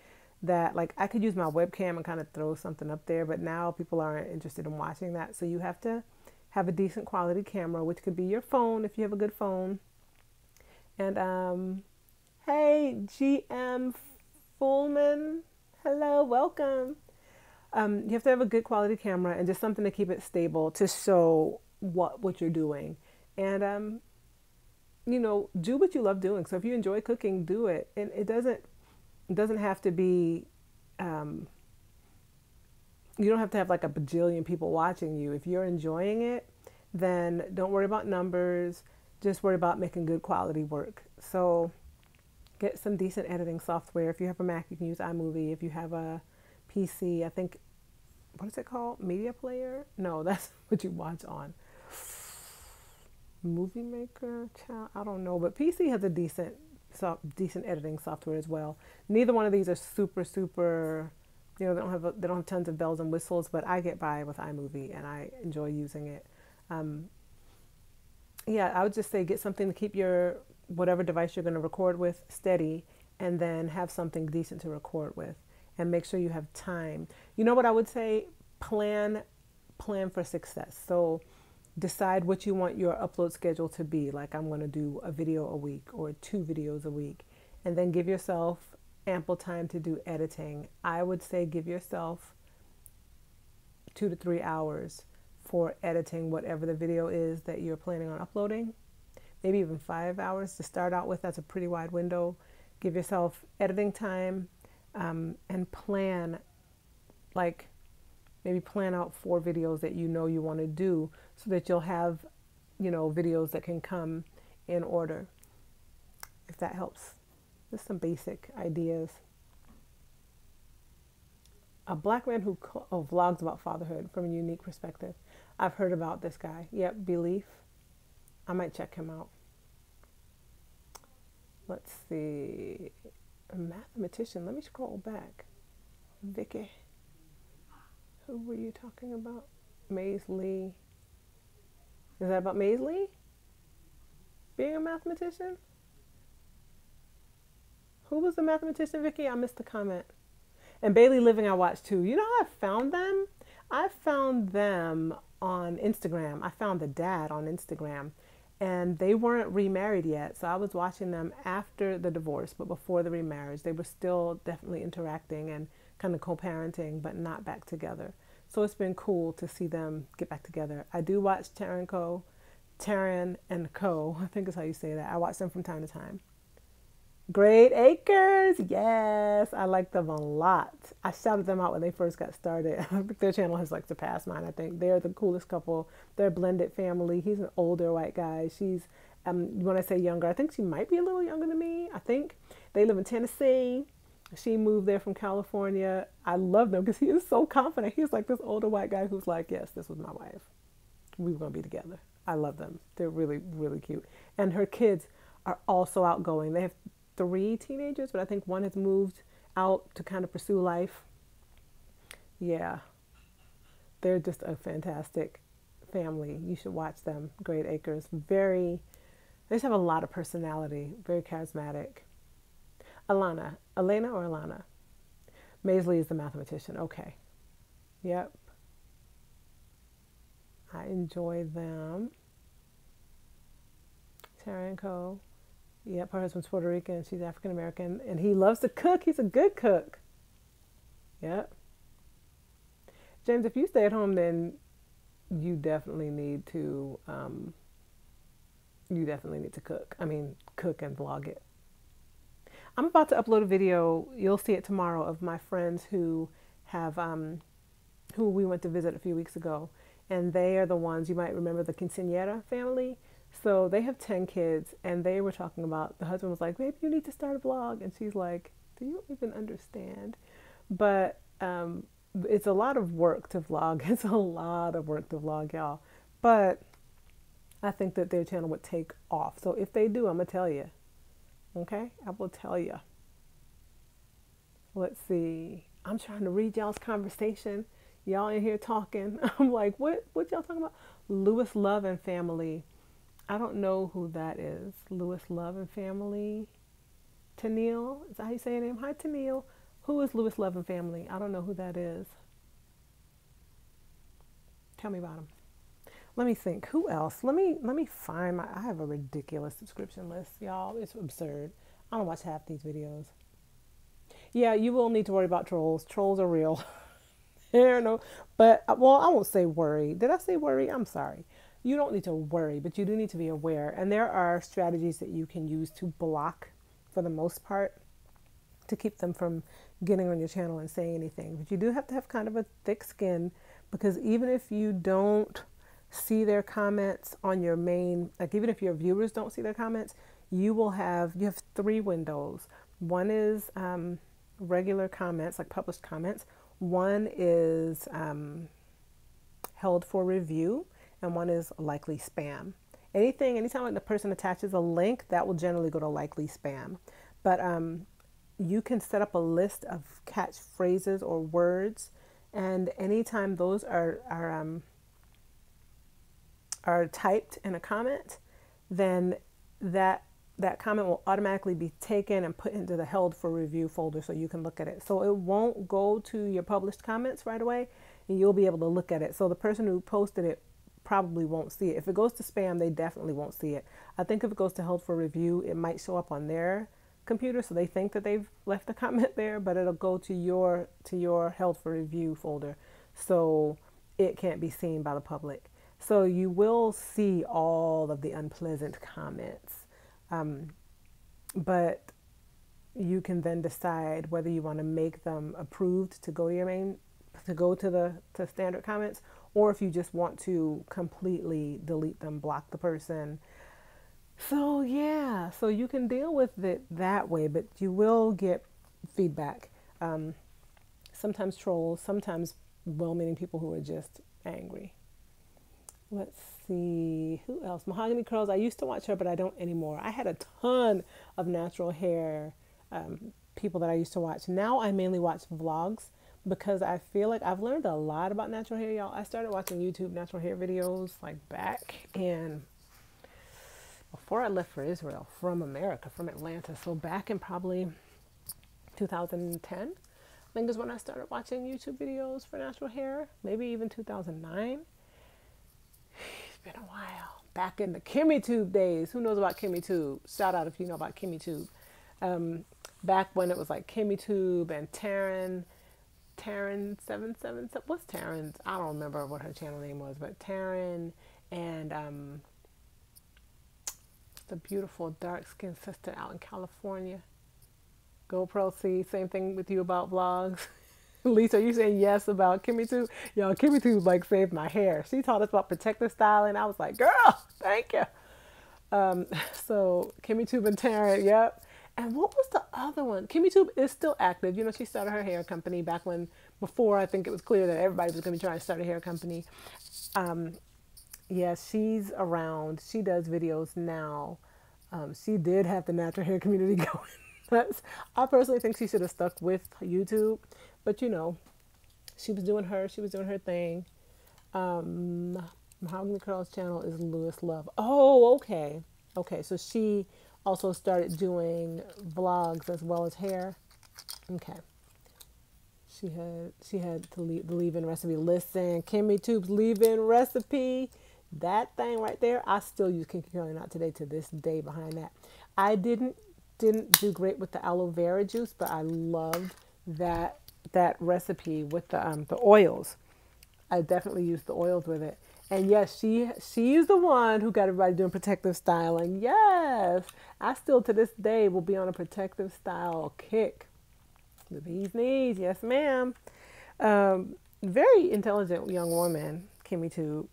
that, like, I could use my webcam and kind of throw something up there, but now people aren't interested in watching that. So you have to have a decent quality camera, which could be your phone if you have a good phone. And hey, GM Fullman, hello, welcome. You have to have a good quality camera and just something to keep it stable to show what you're doing. And you know, do what you love doing. So if you enjoy cooking, do it. And it doesn't have to be, you don't have to have like a bajillion people watching you. If you're enjoying it, then don't worry about numbers. Just worry about making good quality work. So get some decent editing software. If you have a Mac, you can use iMovie. If you have a PC, I think, what is it called? Media Player? No, that's what you watch on. Movie Maker? I don't know. But PC has a decent editing software as well. Neither one of these are super, you know, they don't have tons of bells and whistles, but I get by with iMovie and I enjoy using it. Yeah, I would just say get something to keep your whatever device you're going to record with steady, and then have something decent to record with, and make sure you have time. You know what I would say? Plan for success. So decide what you want your upload schedule to be. Like, I'm going to do a video a week or 2 videos a week, and then give yourself ample time to do editing. I would say give yourself 2 to 3 hours for editing whatever the video is that you're planning on uploading. Maybe even 5 hours to start out with. That's a pretty wide window. Give yourself editing time, and plan, like, maybe plan out 4 videos that you know you want to do, so that you'll have, videos that can come in order, if that helps. Just some basic ideas. A black man who vlogs about fatherhood from a unique perspective. I've heard about this guy. Yep, Belief. I might check him out. Let's see. A mathematician. Let me scroll back. Vicky. Who were you talking about? Maisley. Is that about Maisley? Being a mathematician? Who was the mathematician, Vicky? I missed the comment. And Bailey Living I watched too. You know how I found them? I found them on Instagram. I found the dad on Instagram. And they weren't remarried yet. So I was watching them after the divorce, but before the remarriage. They were still definitely interacting and kind of co-parenting, but not back together. So it's been cool to see them get back together. I do watch Taryn and Co. I think is how you say that. I watch them from time to time. Great Acres, yes, I like them a lot. I shouted them out when they first got started. I think their channel has surpassed mine. I think they're the coolest couple. They're a blended family. He's an older white guy. She's, when I say younger, I think she might be a little younger than me. I think they live in Tennessee. She moved there from California. I love them because he is so confident. He's like this older white guy who's like, yes, this was my wife. We were going to be together. I love them. They're really, really cute. And her kids are also outgoing. They have 3 teenagers, but I think one has moved out to kind of pursue life. Yeah, they're just a fantastic family. You should watch them. Great Acres. They just have a lot of personality. Very charismatic. Elena or Alana? Maisley is the mathematician. Okay. Yep. I enjoy them. Tara and Co. Yep, her husband's Puerto Rican, she's African American, and he loves to cook. He's a good cook. Yep. James, if you stay at home, then you definitely need to cook. I mean, cook and vlog it. I'm about to upload a video. You'll see it tomorrow, of my friends who have who we went to visit a few weeks ago, and they are the ones, you might remember the quinceañera family. So they have 10 kids, and they were talking about, the husband was like, maybe you need to start a vlog. And she's like, do you even understand? But it's a lot of work to vlog. It's a lot of work to vlog, y'all. But I think that their channel would take off. So if they do, I'm going to tell you. Okay? I will tell you. Let's see. I'm trying to read y'all's conversation. Y'all in here talking. I'm like, what y'all talking about? Lewis Love and Family. I don't know who that is. Lewis Love and Family. Tennille, is that how you say your name? Hi, Tennille. Who is Lewis Love and Family? I don't know who that is. Tell me about him. Let me think. Who else? Let me find I have a ridiculous subscription list, y'all. It's absurd. I don't watch half these videos. Yeah, you will need to worry about trolls. Trolls are real. But I won't say worry. Did I say worry? I'm sorry. You don't need to worry, but you do need to be aware. And there are strategies that you can use to block, for the most part, to keep them from getting on your channel and saying anything. But you do have to have kind of a thick skin, because even if you don't see their comments on your main, like even if your viewers don't see their comments, you have 3 windows. One is regular comments, like published comments. One is held for review, and one is likely spam. Anytime the person attaches a link, that will generally go to likely spam. But you can set up a list of catchphrases or words, and anytime those are typed in a comment, then that that comment will automatically be taken and put into the held for review folder so you can look at it. So it won't go to your published comments right away, and you'll be able to look at it. So the person who posted it probably won't see it. If it goes to spam, they definitely won't see it. I think if it goes to held for review, it might show up on their computer, so they think that they've left a comment there, but it'll go to your held for review folder, so it can't be seen by the public. So you will see all of the unpleasant comments, but you can then decide whether you want to make them approved to go to your to standard comments, or if you just want to completely delete them, block the person. So yeah, so you can deal with it that way, but you will get feedback. Sometimes trolls, sometimes well-meaning people who are just angry. Let's see, who else? Mahogany Curls, I used to watch her, but I don't anymore. I had a ton of natural hair people that I used to watch. Now I mainly watch vlogs because I feel like I've learned a lot about natural hair, y'all. I started watching YouTube natural hair videos like back in, before I left for Israel, from America, from Atlanta. So back in probably 2010, I think is when I started watching YouTube videos for natural hair, maybe even 2009. It's been a while. Back in the KimmyTube days. Who knows about KimmyTube? Shout out if you know about KimmyTube. Back when it was like KimmyTube and Taryn777. What's Taryn's? I don't remember what her channel name was, but Taryn and the beautiful dark-skinned sister out in California. GoPro C, same thing with you about vlogs. Lisa, are you saying yes about KimmyTube? Yo, KimmyTube like saved my hair. She taught us about protective styling. I was like, girl, thank you. So KimmyTube and Taryn, yep. And what was the other one? KimmyTube is still active. You know, she started her hair company back when, before I think it was clear that everybody was going to be trying to start a hair company. Yeah, she's around. She does videos now. She did have the natural hair community going. I personally think she should have stuck with YouTube, but you know, she was doing her thing. Mahogany Curls channel is Lewis Love. Oh, okay. Okay, so she also started doing vlogs as well as hair. Okay. She had to leave the leave-in recipe. Listen, KimmyTube's leave-in recipe, that thing right there, I still use Kinky Curly Knot today to this day behind that. I didn't do great with the aloe vera juice, but I loved that recipe with the oils. I definitely used the oils with it. And yes, she's the one who got everybody doing protective styling. Yes, I still to this day will be on a protective style kick. The bee's knees, yes ma'am. Very intelligent young woman, KimmyTube.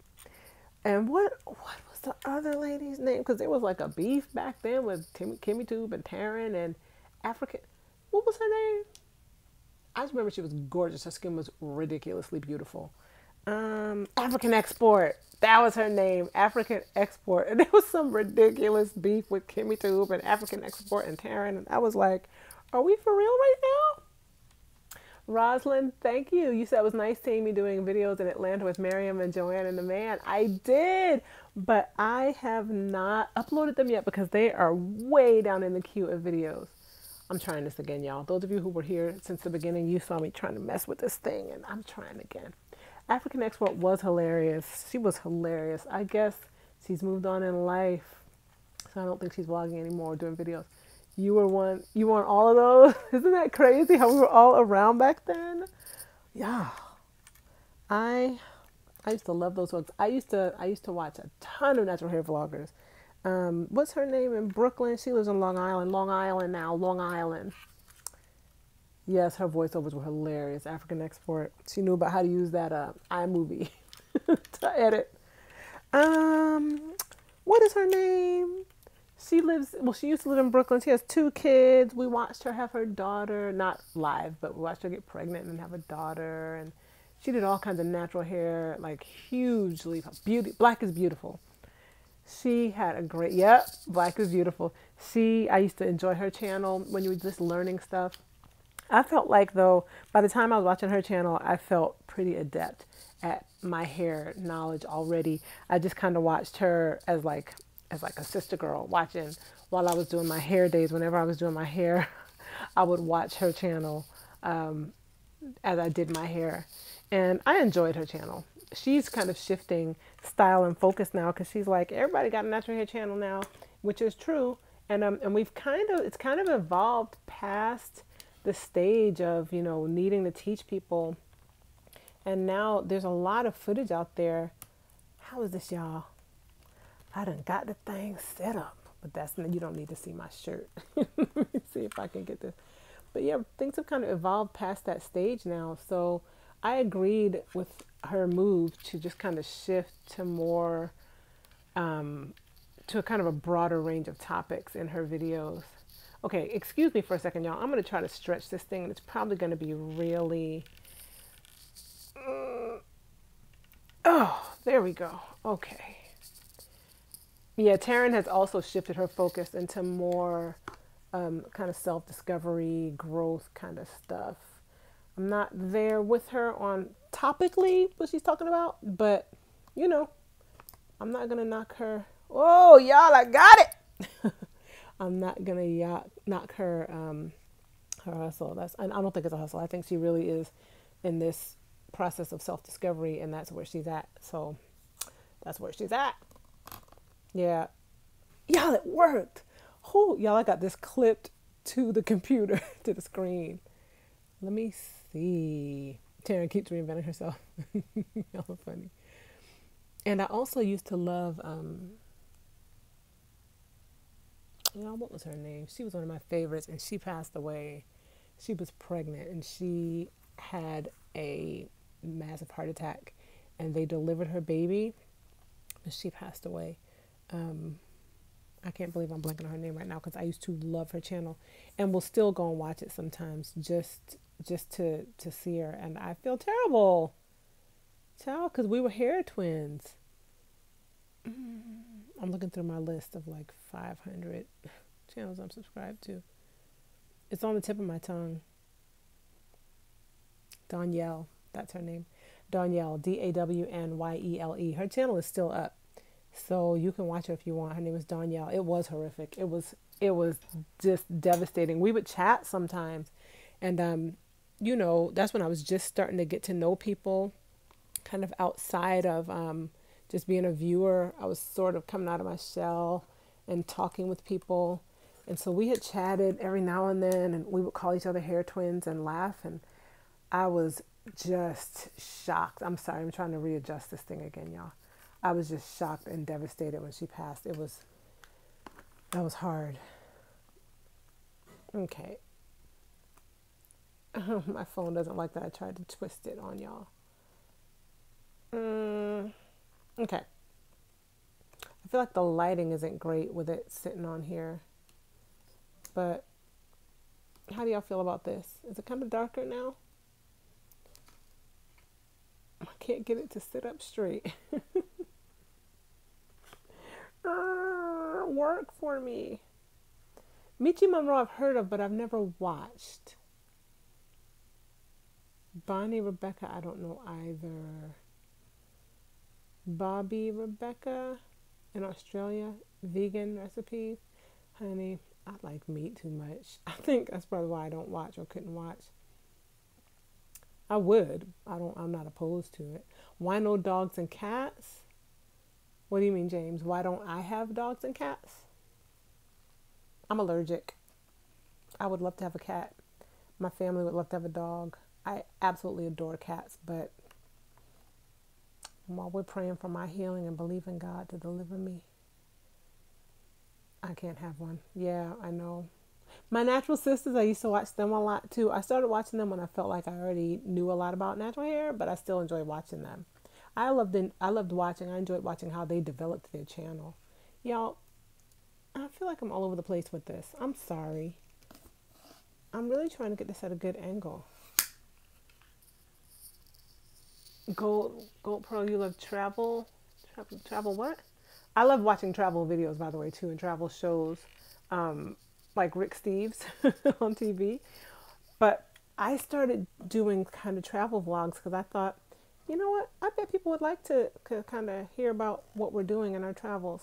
And what was the other lady's name? Because there was like a beef back then with KimmyTube and Taryn and African. What was her name? I just remember she was gorgeous. Her skin was ridiculously beautiful. African Export. That was her name. African Export. And there was some ridiculous beef with KimmyTube and African Export and Taryn. And I was like, are we for real right now? Rosalind, thank you. You said it was nice seeing me doing videos in Atlanta with Miriam and Joanne and the man. I did, but I have not uploaded them yet because they are way down in the queue of videos. I'm trying this again, y'all. Those of you who were here since the beginning, you saw me trying to mess with this thing, and I'm trying again. African Export was hilarious. She was hilarious. I guess she's moved on in life, so I don't think she's vlogging anymore or doing videos. You were on all of those? Isn't that crazy how we were all around back then? Yeah. I used to love those ones. I used to watch a ton of natural hair vloggers. What's her name in Brooklyn? She lives in Long Island. Long Island. Yes, her voiceovers were hilarious. African Export. She knew about how to use that iMovie to edit. What is her name? She used to live in Brooklyn. She has 2 kids. We watched her have her daughter, not live, but we watched her get pregnant and have a daughter. And she did all kinds of natural hair, like hugely beauty. Black is Beautiful. She had a great, yep, Black is Beautiful. I used to enjoy her channel when you were just learning stuff. I felt like, though, by the time I was watching her channel, I felt pretty adept at my hair knowledge already. I just kind of watched her as like as like a sister girl watching while I was doing my hair days. Whenever I was doing my hair, I would watch her channel as I did my hair. And I enjoyed her channel. She's kind of shifting style and focus now because she's like, everybody got a natural hair channel now, which is true. And we've it's kind of evolved past the stage of, you know, needing to teach people. And now there's a lot of footage out there. How is this, y'all? I done got the thing set up, but you don't need to see my shirt. Let me see if I can get this. But yeah, things have kind of evolved past that stage now. So I agreed with her move to just kind of shift to more, to a kind of a broader range of topics in her videos. Okay, excuse me for a second, y'all. I'm going to try to stretch this thing. It's probably going to be really... Oh, there we go. Okay. Yeah, Taryn has also shifted her focus into more kind of self-discovery, growth kind of stuff. I'm not there with her on topically what she's talking about, but, you know, I'm not going to knock her. Oh, y'all, I got it. I'm not going to knock her her hustle. And I don't think it's a hustle. I think she really is in this process of self-discovery, and that's where she's at. So that's where she's at. Yeah. Y'all, it worked. Oh, y'all, I got this clipped to the computer, to the screen. Let me see. Taryn keeps reinventing herself. Y'all are funny. And I also used to love, what was her name? She was one of my favorites, and she passed away. She was pregnant, and she had a massive heart attack, and they delivered her baby, and she passed away. I can't believe I'm blanking on her name right now because I used to love her channel, and will still go and watch it sometimes just to see her. And I feel terrible, child, because we were hair twins. I'm looking through my list of like 500 channels I'm subscribed to. It's on the tip of my tongue. Danielle, that's her name. Danielle, Dawnyle. Her channel is still up, so you can watch her if you want. Her name is Danielle. It was horrific. It was just devastating. We would chat sometimes, and you know, that's when I was just starting to get to know people, kind of outside of just being a viewer. I was sort of coming out of my shell and talking with people, and so we had chatted every now and then, and we would call each other hair twins and laugh, and I was just shocked. I'm sorry, I'm trying to readjust this thing again, y'all. I was just shocked and devastated when she passed. That was hard. Okay. My phone doesn't like that. I tried to twist it on y'all. Okay. I feel like the lighting isn't great with it sitting on here. But how do y'all feel about this? Is it kind of darker now? I can't get it to sit up straight. Work for me. Michi Monroe I've heard of, but I've never watched. Bonnie Rebecca, I don't know either. Bobby Rebecca in Australia, vegan recipes. Honey, I like meat too much. I think that's probably why I don't watch or couldn't watch. I would. I'm not opposed to it. Why no dogs and cats? What do you mean, James? Why don't I have dogs and cats? I'm allergic. I would love to have a cat. My family would love to have a dog. I absolutely adore cats, but while we're praying for my healing and believing God to deliver me, I can't have one. Yeah, I know. My natural sisters, I used to watch them a lot too. I started watching them when I felt like I already knew a lot about natural hair, but I still enjoy watching them. I enjoyed watching how they developed their channel. Y'all, I feel like I'm all over the place with this. I'm sorry. I'm really trying to get this at a good angle. Gold Pearl, you love travel what? I love watching travel videos, by the way, too, and travel shows, like Rick Steves on TV. But I started doing kind of travel vlogs because I thought, you know what? I bet people would like to kind of hear about what we're doing in our travels.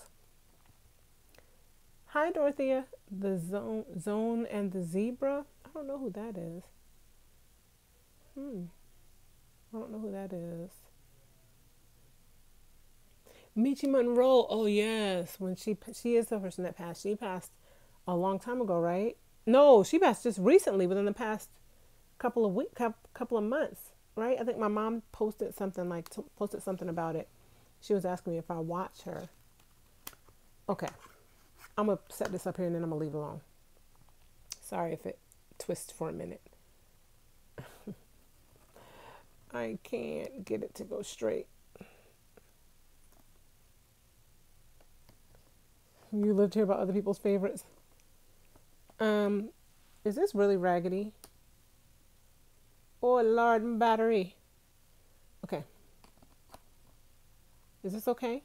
Hi, Dorothea. The zone and the zebra. I don't know who that is. I don't know who that is. Michi Monroe. Oh yes, when she is the person that passed. She passed a long time ago, right? No, she passed just recently, within the past couple of months, right? I think my mom posted something posted something about it. She was asking me if I watch her. Okay, I'm gonna set this up here and then I'm gonna leave it alone. Sorry if it twists for a minute. I can't get it to go straight. You lived here about other people's favorites. Is this really raggedy? Oh Lord, my battery. Okay. Is this okay?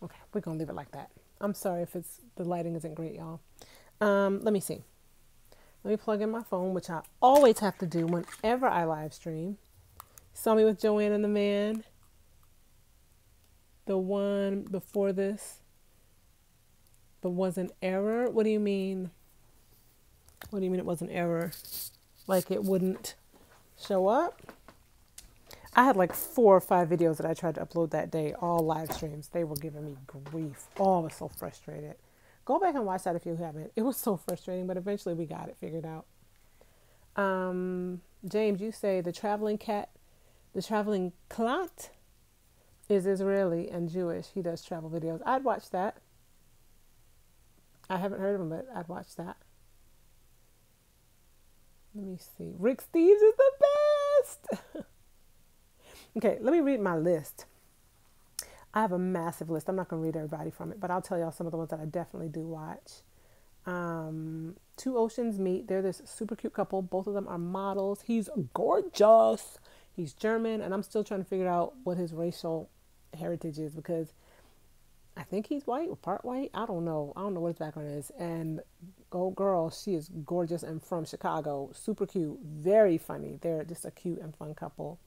Okay, we're gonna leave it like that. I'm sorry if the lighting isn't great, y'all. Let me see. Let me plug in my phone, which I always have to do whenever I live stream. Saw me with Joanne and the man. The one before this. But was an error? What do you mean? What do you mean it was an error? Like it wouldn't show up? I had like 4 or 5 videos that I tried to upload that day, all live streams. They were giving me grief. Oh, I was so frustrated. Go back and watch that if you haven't. It was so frustrating, but eventually we got it figured out. James, you say the traveling clat is Israeli and Jewish. He does travel videos. I'd watch that. I haven't heard of him, but I'd watch that. Let me see. Rick Steves is the best. Okay, let me read my list. I have a massive list. I'm not going to read everybody from it, but I'll tell y'all some of the ones that I definitely do watch. Two Oceans Meet. They're this super cute couple. Both of them are models. He's gorgeous. He's German, and I'm still trying to figure out what his racial heritage is because I think he's white or part white. I don't know. I don't know what his background is. And oh girl, she is gorgeous and from Chicago. Super cute. Very funny. They're just a cute and fun couple.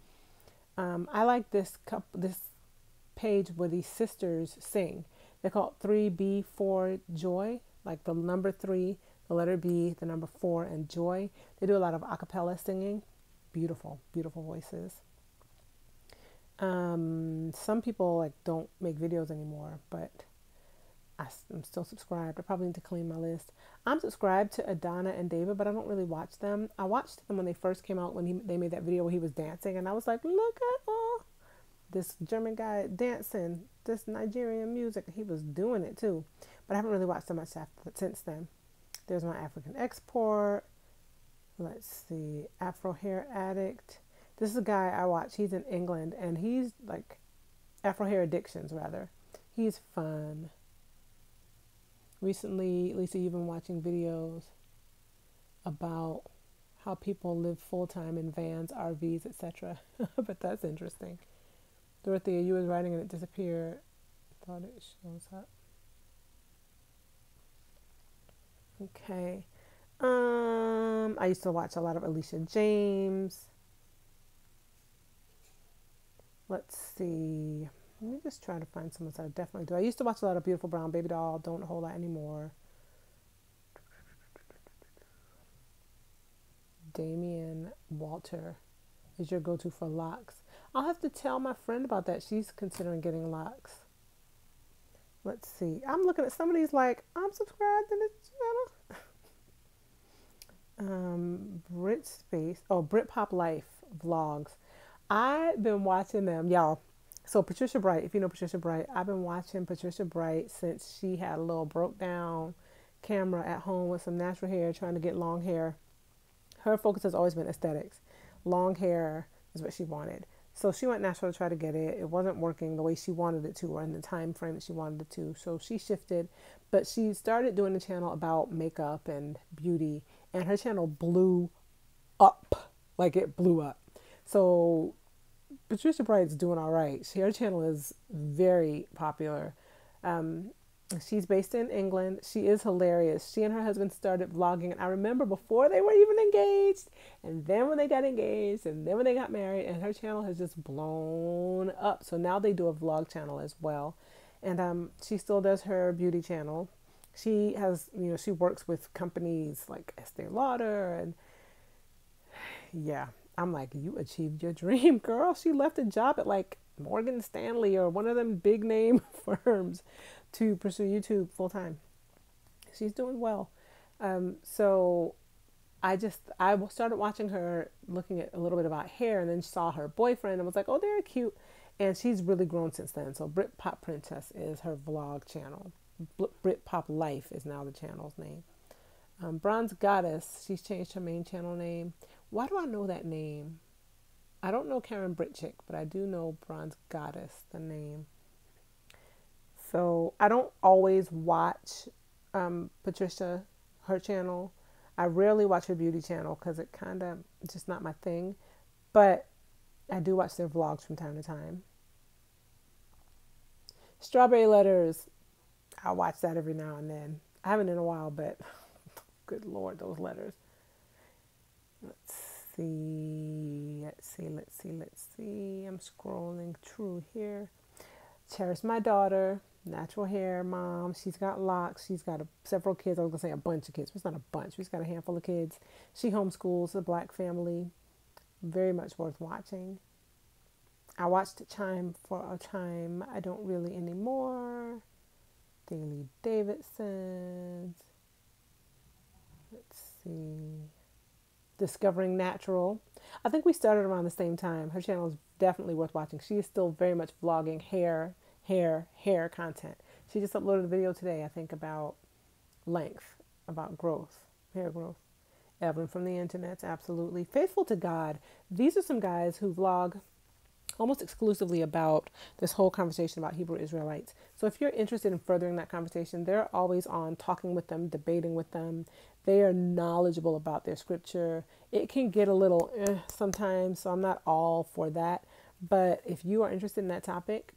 I like this page where these sisters sing. They're called 3B4 Joy, like the number 3, the letter B, the number 4, and Joy. They do a lot of a cappella singing. Beautiful, beautiful voices. Some people like don't make videos anymore, but I'm still subscribed. I probably need to clean my list. I'm subscribed to Adana and David, but I don't really watch them. I watched them when they first came out, when they made that video where he was dancing, and I was like, look at all this German guy dancing, this Nigerian music. He was doing it too, but I haven't really watched so much since then. There's my African export. Let's see, Afro Hair Addict. This is a guy I watch. He's in England, and he's like Afro Hair Addictions, rather. He's fun. Recently, Lisa, you've been watching videos about how people live full-time in vans, RVs, etc. But that's interesting. Dorothea, you was writing and it disappeared. Thought it shows up. Okay. I used to watch a lot of Alicia James. Let's see. Let me just try to find some that I definitely do. I used to watch a lot of Beautiful Brown Baby Doll. Don't a whole lot anymore. Damian Walter is your go-to for locks. I'll have to tell my friend about that. She's considering getting locks. Let's see. I'm looking at some of these like, I'm subscribed to this channel. Britpop Life vlogs. I've been watching them, y'all. So Patricia Bright, if you know Patricia Bright, I've been watching Patricia Bright since she had a little broke down camera at home with some natural hair, trying to get long hair. Her focus has always been aesthetics. Long hair is what she wanted. So she went natural to try to get it. It wasn't working the way she wanted it to, or in the time frame that she wanted it to. So she shifted, but she started doing a channel about makeup and beauty, and her channel blew up. Like it blew up. So Patricia Bright's doing all right. Her channel is very popular. She's based in England. She is hilarious. She and her husband started vlogging. And I remember before they were even engaged, and then when they got engaged, and then when they got married, and her channel has just blown up. So now they do a vlog channel as well. And she still does her beauty channel. She has, she works with companies like Estee Lauder, and yeah, I'm like, you achieved your dream, girl. She left a job at like Morgan Stanley or one of them big name firms to pursue YouTube full time. She's doing well. So I started watching her, looking at a little bit about hair, and then saw her boyfriend and was like, oh, they're cute. And she's really grown since then. So Britpop Princess is her vlog channel. Britpop Life is now the channel's name. Bronze Goddess, she's changed her main channel name. Why do I know that name? I don't know Karen Britchick, but I do know Bronze Goddess, the name. So I don't always watch Patricia, her channel. I rarely watch her beauty channel because it kind of just not my thing. But I do watch their vlogs from time to time. Strawberry Letters, I watch that every now and then. I haven't in a while, but good Lord, those letters. Let's see. I'm scrolling through here. Cherish My Daughter, natural hair mom. She's got locks. She's got several kids. I was going to say a bunch of kids, but it's not a bunch. She's got a handful of kids. She homeschools a black family. Very much worth watching. I watched Chime for a time. I don't really anymore. Daily Davidson's. Let's see. Discovering Natural. I think we started around the same time. Her channel is definitely worth watching. She is still very much vlogging hair content. She just uploaded a video today, I think, about length, about growth, hair growth. Evan from the internet, absolutely. Faithful to God. These are some guys who vlog almost exclusively about this whole conversation about Hebrew Israelites. So if you're interested in furthering that conversation, they're always on, talking with them, debating with them. They are knowledgeable about their scripture. It can get a little sometimes, so I'm not all for that. But if you are interested in that topic,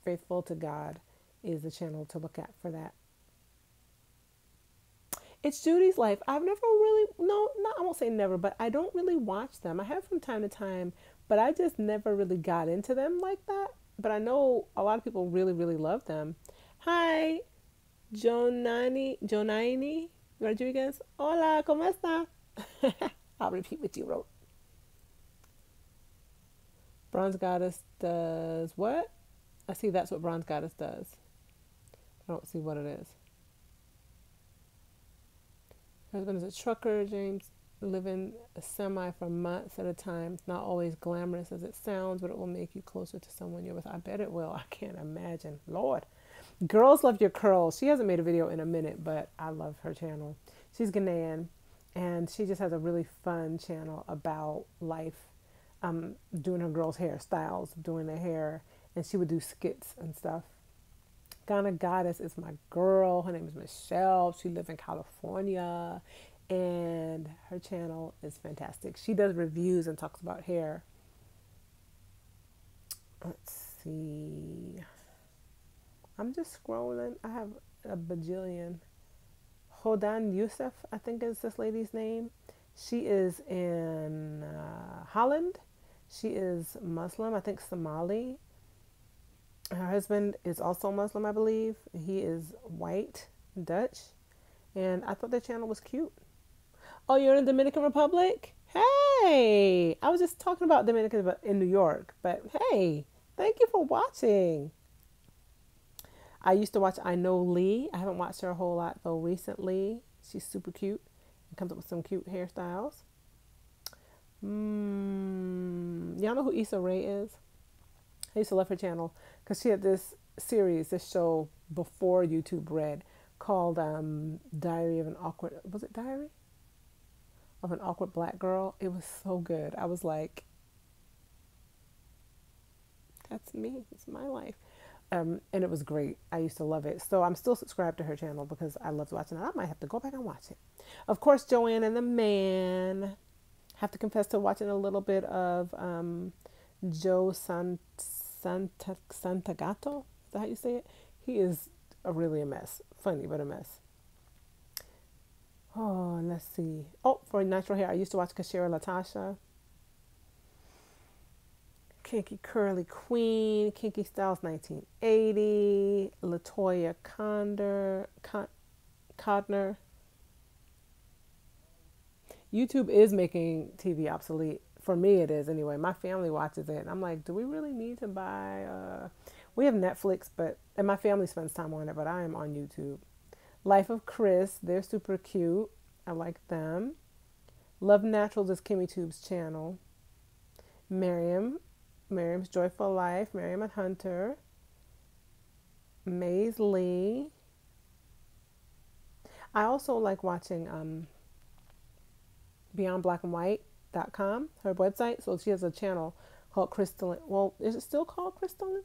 Faithful to God is the channel to look at for that. It's Judy's Life. I've never really, I won't say never, but I don't really watch them. I have from time to time, but I just never really got into them like that. But I know a lot of people really, really love them. Hi, Jonaini Rodriguez. Hola, ¿cómo está? I'll repeat what you wrote. Bronze Goddess does what? I see that's what Bronze Goddess does. I don't see what it is. Her husband is a trucker, James, living a semi for months at a time. It's not always glamorous as it sounds, but it will make you closer to someone you're with. I bet it will. I can't imagine. Lord. Girls Love Your Curls. She hasn't made a video in a minute, but I love her channel. She's Ghanaian, and she just has a really fun channel about life, doing her girls' hairstyles, doing their hair, and she would do skits and stuff. Ghana Goddess is my girl. Her name is Michelle. She lives in California, and her channel is fantastic. She does reviews and talks about hair. Let's see. I'm just scrolling. I have a bajillion. Hodan Youssef, I think is this lady's name. She is in Holland. She is Muslim, I think Somali. Her husband is also Muslim, I believe. He is white, Dutch. And I thought their channel was cute. Oh, you're in the Dominican Republic? Hey! I was just talking about Dominican in New York. But hey, thank you for watching. I used to watch I Know Lee. I haven't watched her a whole lot, though, recently. She's super cute. And comes up with some cute hairstyles. Y'all know who Issa Rae is? I used to love her channel because she had this series, this show before YouTube Red called Diary of an Awkward, was it Diary of an Awkward Black Girl? It was so good. I was like, that's me. It's my life. And it was great. I used to love it. So I'm still subscribed to her channel because I loved watching it. I might have to go back and watch it. Of course, Joanne and the Man. Have to confess to watching a little bit of Joe Santagato. Is that how you say it? He is really a mess. Funny, but a mess. Oh, let's see. Oh, for natural hair, I used to watch Kashira Latasha. Kinky Curly Queen, Kinky Styles 1980, Latoya Codner. YouTube is making TV obsolete. For me, it is anyway. My family watches it. I'm like, do we really need to buy? We have Netflix, and my family spends time on it, but I am on YouTube. Life of Chris, they're super cute. I like them. Love Naturals is Kimmy Tube's channel. Miriam's Joyful Life, Miriam and Hunter. Maze Lee. I also like watching beyondblackandwhite.com, her website. So she has a channel called Crystalline. Well, is it still called Crystalline?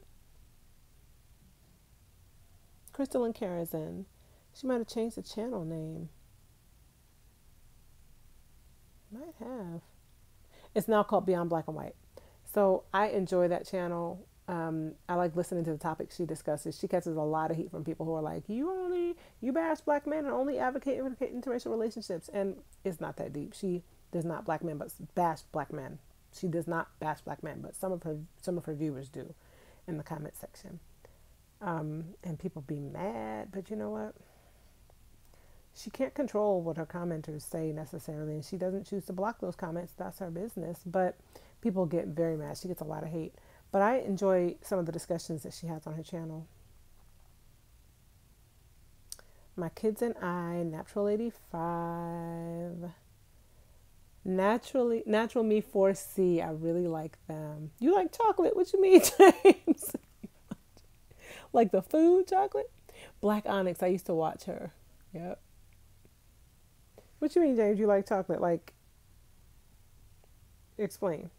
Crystalline Karazin. She might have changed the channel name. Might have. It's now called Beyond Black and White. So I enjoy that channel. I like listening to the topics she discusses. She catches a lot of heat from people who are like, you bash black men and only advocate interracial relationships. And it's not that deep. She does not bash black men. She does not bash black men, but some of her viewers do in the comment section. And people be mad, but you know what? She can't control what her commenters say necessarily, and she doesn't choose to block those comments. That's her business. But people get very mad. She gets a lot of hate. But I enjoy some of the discussions that she has on her channel. My Kids and I, Natural 85. Natural Me 4C. I really like them. You like chocolate? What you mean, James? Like the food chocolate? Black Onyx. I used to watch her. Yep. What you mean, James? You like chocolate? Like, explain.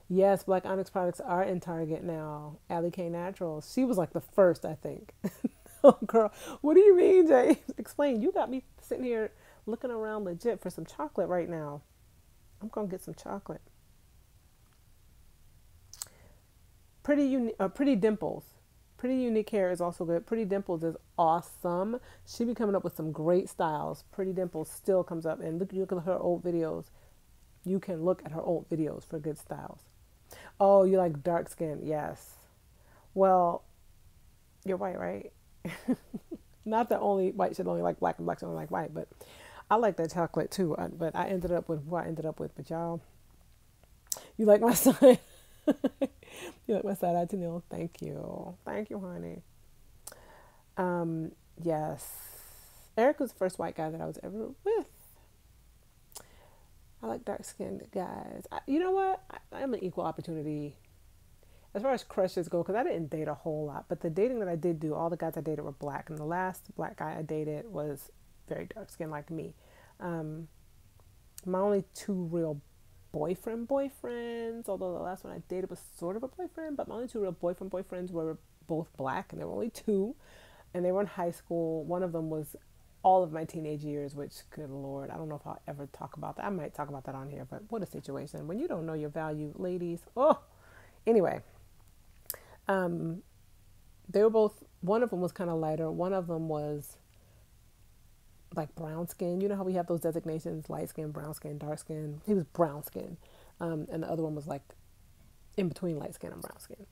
Yes, Black Onyx products are in Target now. Allie K Naturals. She was like the first, I think. Oh, girl. What do you mean, James? Explain. You got me sitting here looking around legit for some chocolate right now. I'm going to get some chocolate. Pretty Dimples. Pretty Unique Hair is also good. Pretty Dimples is awesome. She be coming up with some great styles. Pretty Dimples still comes up, and look at her old videos. You can look at her old videos for good styles. Oh, you like dark skin? Yes. Well, you're white, right? Not that only white should only like black and black should only like white, but I like that chocolate too. But I ended up with who I ended up with. But y'all, you like my son? You like my side-eye Tennille? Thank you. Thank you, honey. Yes. Eric was the first white guy that I was ever with. I like dark-skinned guys. You know what? I'm an equal opportunity as far as crushes go, because I didn't date a whole lot. But the dating that I did do, all the guys I dated were black. And the last black guy I dated was very dark-skinned like me. My only two real boyfriends, although the last one I dated was sort of a boyfriend, but my only two real boyfriends were both black, and there were only two, and they were in high school. One of them was all of my teenage years, which, good Lord, I don't know if I'll ever talk about that. I might talk about that on here, but what a situation. When you don't know your value, ladies. Oh, anyway. They were both, one of them was kind of lighter. One of them was like brown skin. You know how we have those designations, light skin, brown skin, dark skin. He was brown skin. And the other one was like in between light skin and brown skin.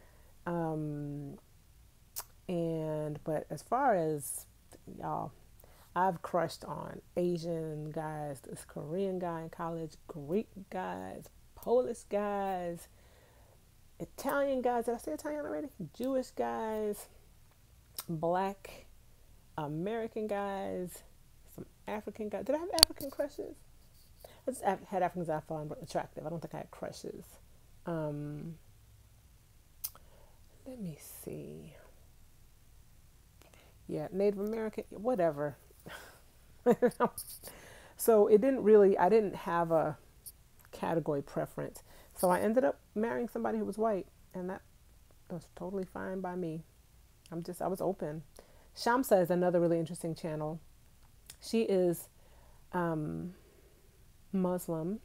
But as far as y'all, I've crushed on Asian guys, this Korean guy in college, Greek guys, Polish guys, Italian guys. Did I say Italian already? Jewish guys, Black American guys, some African guys. Did I have African crushes? I just had Africans that I found attractive. I don't think I had crushes. Let me see. Yeah, Native American, whatever. So I didn't have a category preference. So I ended up marrying somebody who was white, and that was totally fine by me. I was open. Shamsa is another really interesting channel. She is Muslim.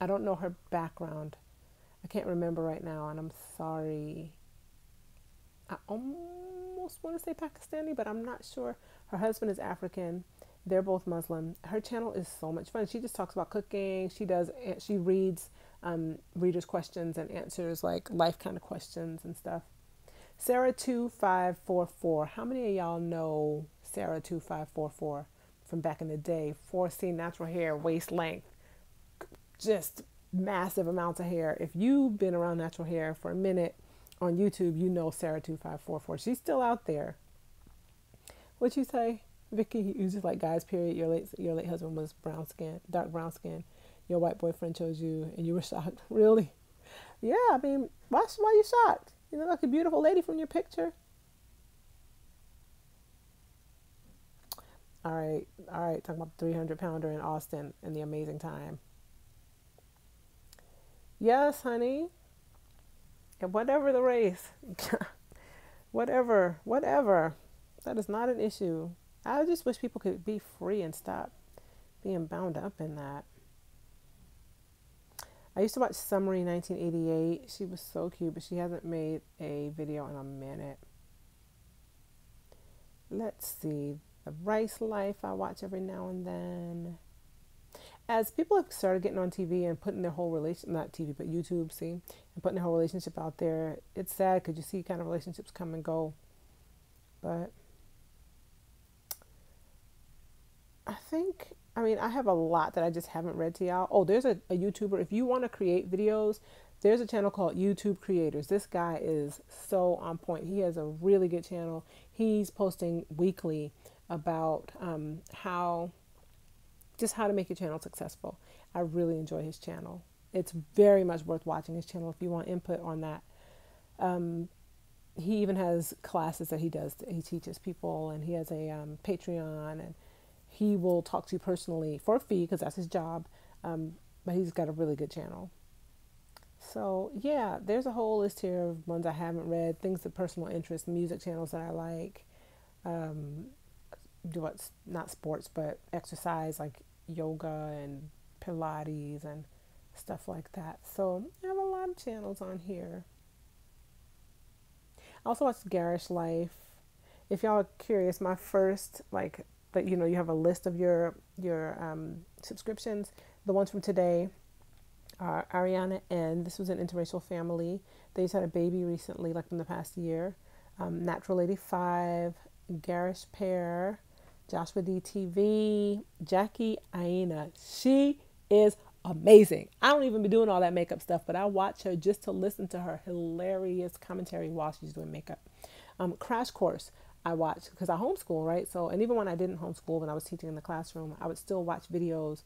I don't know her background. I can't remember right now, and I'm sorry. I almost want to say Pakistani, but I'm not sure. Her husband is African, They're both Muslim. Her channel is so much fun. She just talks about cooking. She reads readers' questions and answers like life kind of questions and stuff. Sarah2544. How many of y'all know Sarah2544 from back in the day? 4C natural hair, waist length, just massive amounts of hair. If you've been around natural hair for a minute on YouTube, you know Sarah2544. She's still out there. What'd you say, Vicky? You just like guys, period. Your late husband was brown skin, dark brown skin. Your white boyfriend chose you, and you were shocked. Really? Yeah. I mean, why you shocked? You look like a beautiful lady from your picture. All right. Talking about the 300-pounder in Austin and the amazing time. Yes, honey. And whatever the race, whatever. That is not an issue. I just wish people could be free and stop being bound up in that. I used to watch Summery 1988. She was so cute, but she hasn't made a video in a minute. Let's see. The Rice Life I watch every now and then. As people have started getting on TV and putting their whole not TV, but YouTube, and putting their whole relationship out there, it's sad because you see kind of relationships come and go. But I have a lot that I just haven't read to y'all. Oh, there's a YouTuber. If you want to create videos, there's a channel called YouTube Creators. This guy is so on point. He has a really good channel. He's posting weekly about how to make your channel successful. I really enjoy his channel. It's very much worth watching his channel if you want input on that. He even has classes that he does. He teaches people, and he has a Patreon, and he will talk to you personally for a fee because that's his job. But he's got a really good channel. So yeah, there's a whole list here of ones I haven't read, things of personal interest, music channels that I like. Not sports, but exercise like yoga and Pilates and stuff like that. So I have a lot of channels on here. I also watch Garish Life. If y'all are curious, my first you have a list of your subscriptions. The ones from today are Ariana N. This was an interracial family. They just had a baby recently, like in the past year. Natural 85, Garish Pear, Joshua DTV, Jackie Aina. She is amazing. I don't even be doing all that makeup stuff, but I watch her just to listen to her hilarious commentary while she's doing makeup. Crash Course I watch because I homeschool, right? So, and even when I didn't homeschool, when I was teaching in the classroom, I would still watch videos,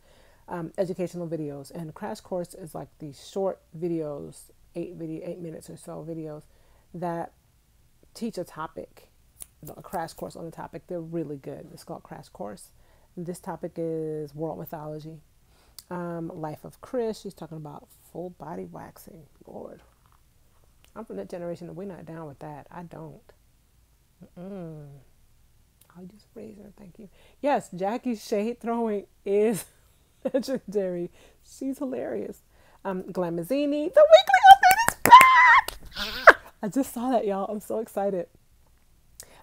educational videos. And Crash Course is like these short videos, 8 minutes or so videos that teach a topic, a crash course on the topic. They're really good. It's called Crash Course. And this topic is world mythology. Life of Chris. She's talking about full body waxing. Lord, I'm from that generation and we're not down with that. I don't. I'll just raise her. Thank you. Yes, Jackie's shade throwing is legendary. She's hilarious. Glamazzini. The weekly update is back. I just saw that, y'all. I'm so excited.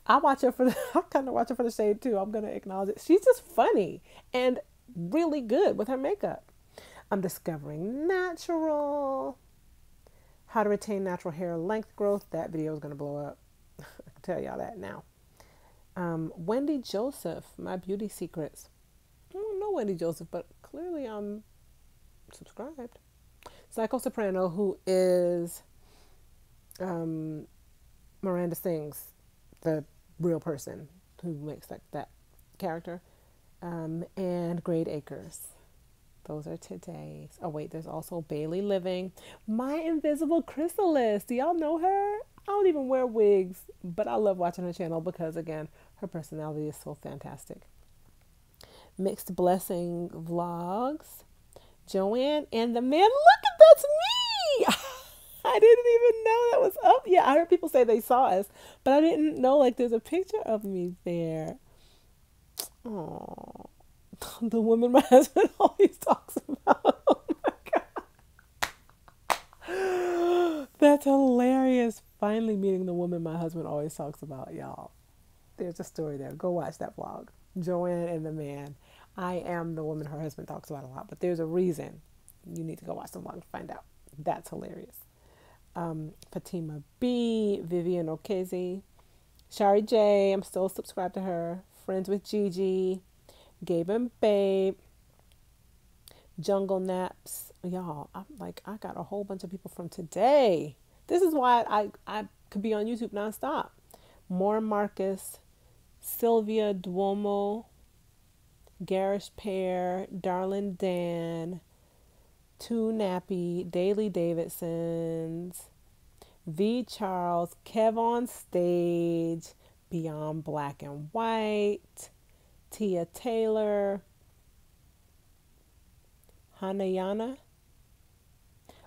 I kind of watch her for the shade too. I'm gonna acknowledge it. She's just funny and really good with her makeup. I'm discovering natural. How to retain natural hair length growth. That video is gonna blow up. I can tell y'all that now. Wendy Joseph, My Beauty Secrets. I don't know Wendy Joseph, but clearly I'm subscribed. Psycho Soprano, who is Miranda Sings, the real person who makes that character, and Grade Acres. Those are today's. Oh wait, there's also Bailey Living, My Invisible Chrysalis. Do y'all know her? I don't even wear wigs, but I love watching her channel because, again, her personality is so fantastic. Mixed Blessing Vlogs, Joanne and the Man. Look at that's me. I didn't even know that was up. Yeah, I heard people say they saw us, but I didn't know there's a picture of me there. Oh, the woman my husband always talks about. Oh my God. That's hilarious. Finally meeting the woman my husband always talks about, y'all. There's a story there. Go watch that vlog. Joanne and the Man. I am the woman her husband talks about a lot, but there's a reason. You need to go watch the vlog to find out. That's hilarious. Fatima B, Vivian Okezi, Shari J, I'm still subscribed to her. Friends with Gigi, Gabe and Babe, Jungle Naps. Y'all, I got a whole bunch of people from today. This is why I could be on YouTube nonstop. More Marcus, Sylvia Duomo, Garish Pear, Darlin Dan, Too Nappy, Daily Davidsons, V Charles, Kev on Stage, Beyond Black and White, Tia Taylor, Hanayana.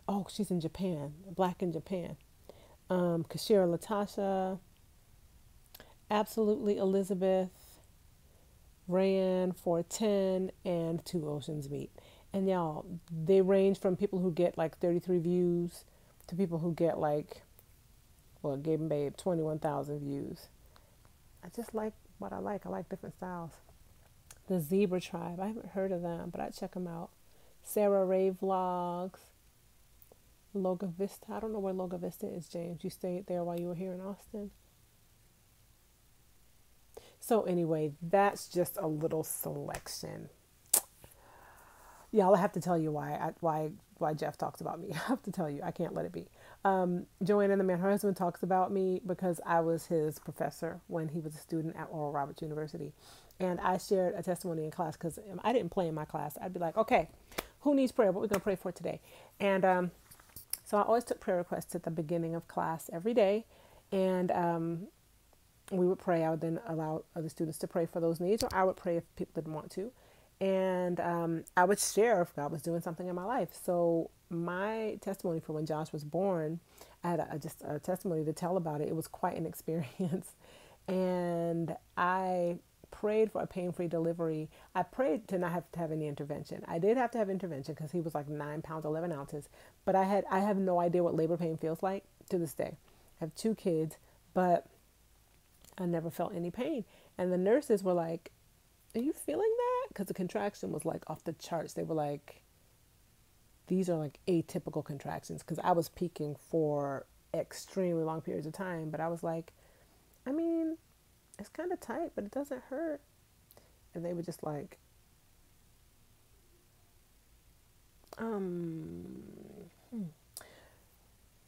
Oh, she's in Japan, Black in Japan. Kashira Latasha, Absolutely Elizabeth, Rayan 410, and Two Oceans Meet. And y'all, they range from people who get like 33 views to people who get like, well, Gabe and Babe, 21,000 views. I just like what I like. I like different styles. The Zebra Tribe, I haven't heard of them, but I'd check them out. Sarah Ray Vlogs, Loga Vista. I don't know where Loga Vista is, James. You stayed there while you were here in Austin. So anyway, that's just a little selection. Y'all, I have to tell you why Jeff talks about me. I have to tell you. I can't let it be. Joanne and the Man, her husband, talks about me because I was his professor when he was a student at Oral Roberts University. And I shared a testimony in class because I didn't play in my class. I'd be like, okay, who needs prayer? What are we going to pray for today? And so I always took prayer requests at the beginning of class every day. And we would pray. I would then allow other students to pray for those needs, or I would pray if people didn't want to. And I would share if God was doing something in my life. So my testimony for when Josh was born, I had just a testimony to tell about it. It was quite an experience. And I prayed for a pain-free delivery. I prayed to not have to have any intervention. I did have to have intervention because he was like 9 pounds, 11 ounces. But I have no idea what labor pain feels like to this day. I have 2 kids, but I never felt any pain. And the nurses were like, are you feeling that? Because the contraction was like off the charts. They were like, these are like atypical contractions. Because I was peaking for extremely long periods of time. But I was like, I mean, it's kind of tight, but it doesn't hurt. And they were just like,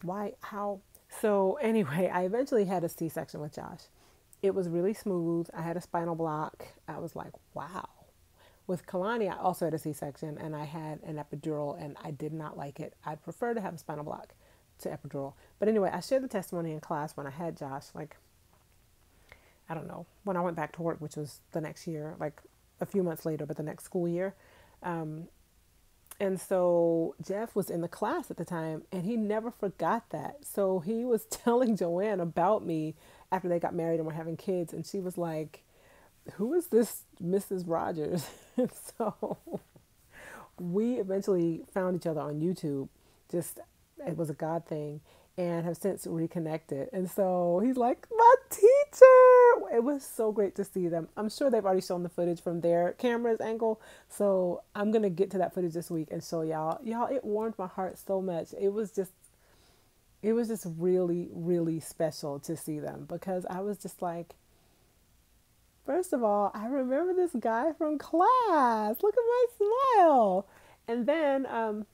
why, how? So anyway, I eventually had a C-section with Josh. It was really smooth. I had a spinal block. I was like, wow. With Kalani, I also had a C-section, and I had an epidural, and I did not like it. I'd prefer to have a spinal block to epidural. But anyway, I shared the testimony in class when I had Josh, like, I don't know, when I went back to work, which was the next year, like a few months later, but the next school year. And so Jeff was in the class at the time, and he never forgot that. So he was telling Joanne about me after they got married and were having kids. And she was like, who is this Mrs. Rogers? And so we eventually found each other on YouTube. Just, it was a God thing, and have since reconnected. And so he's like, my teacher. It was so great to see them. I'm sure they've already shown the footage from their camera's angle. So I'm going to get to that footage this week and show y'all. Y'all, it warmed my heart so much. It was just really, really special to see them, because I was just like, first of all, I remember this guy from class. Look at my smile. And then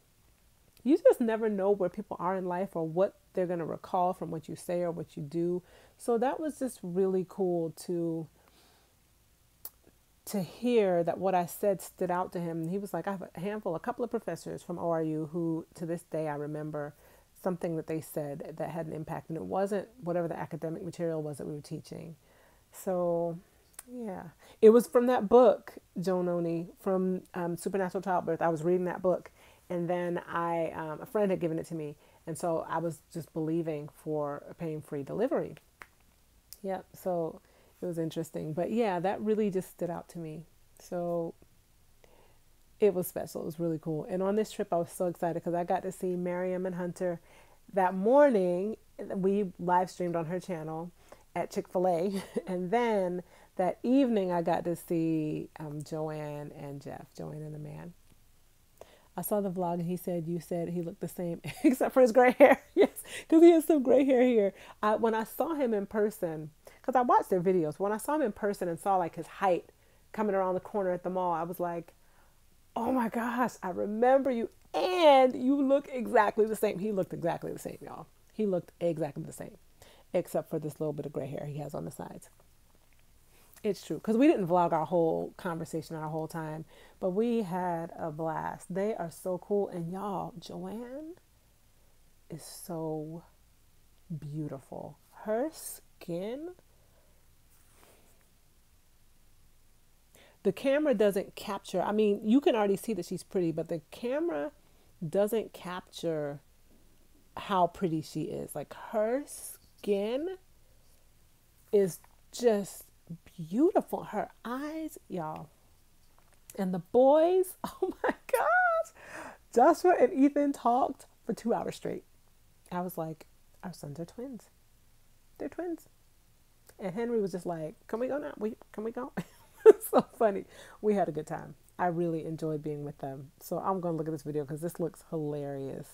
you just never know where people are in life or what they're going to recall from what you say or what you do. So that was just really cool to hear that what I said stood out to him. And he was like, I have a couple of professors from ORU who to this day I remember something that they said that had an impact. And it wasn't whatever the academic material was that we were teaching. So yeah, it was from that book, Joan Oni, from Supernatural Childbirth. I was reading that book, and then a friend had given it to me, and so I was just believing for a pain-free delivery. Yep, so it was interesting. But yeah, that really just stood out to me. So it was special. It was really cool. And on this trip, I was so excited because I got to see Miriam and Hunter that morning. We live streamed on her channel at Chick-fil-A. And then That evening, I got to see Joanne and Jeff, Joanne and the man. I saw the vlog and he said, you said he looked the same except for his gray hair. Yes, because he has some gray hair here. When I saw him in person, because I watched their videos, when I saw him in person and saw like his height coming around the corner at the mall, I was like, oh my gosh, I remember you. And you look exactly the same. He looked exactly the same, y'all. He looked exactly the same, except for this little bit of gray hair he has on the sides. It's true, because we didn't vlog our whole conversation our whole time, but we had a blast. They are so cool. And y'all, Joanne is so beautiful. Her skin, the camera doesn't capture. I mean, you can already see that she's pretty, but the camera doesn't capture how pretty she is. Like, her skin is just beautiful. Her eyes, y'all. And the boys, oh my gosh. Joshua and Ethan talked for 2 hours straight. I was like, our sons are twins. They're twins. And Henry was just like, can we go now? Can we go? It's so funny. We had a good time. I really enjoyed being with them. So I'm going to look at this video because this looks hilarious.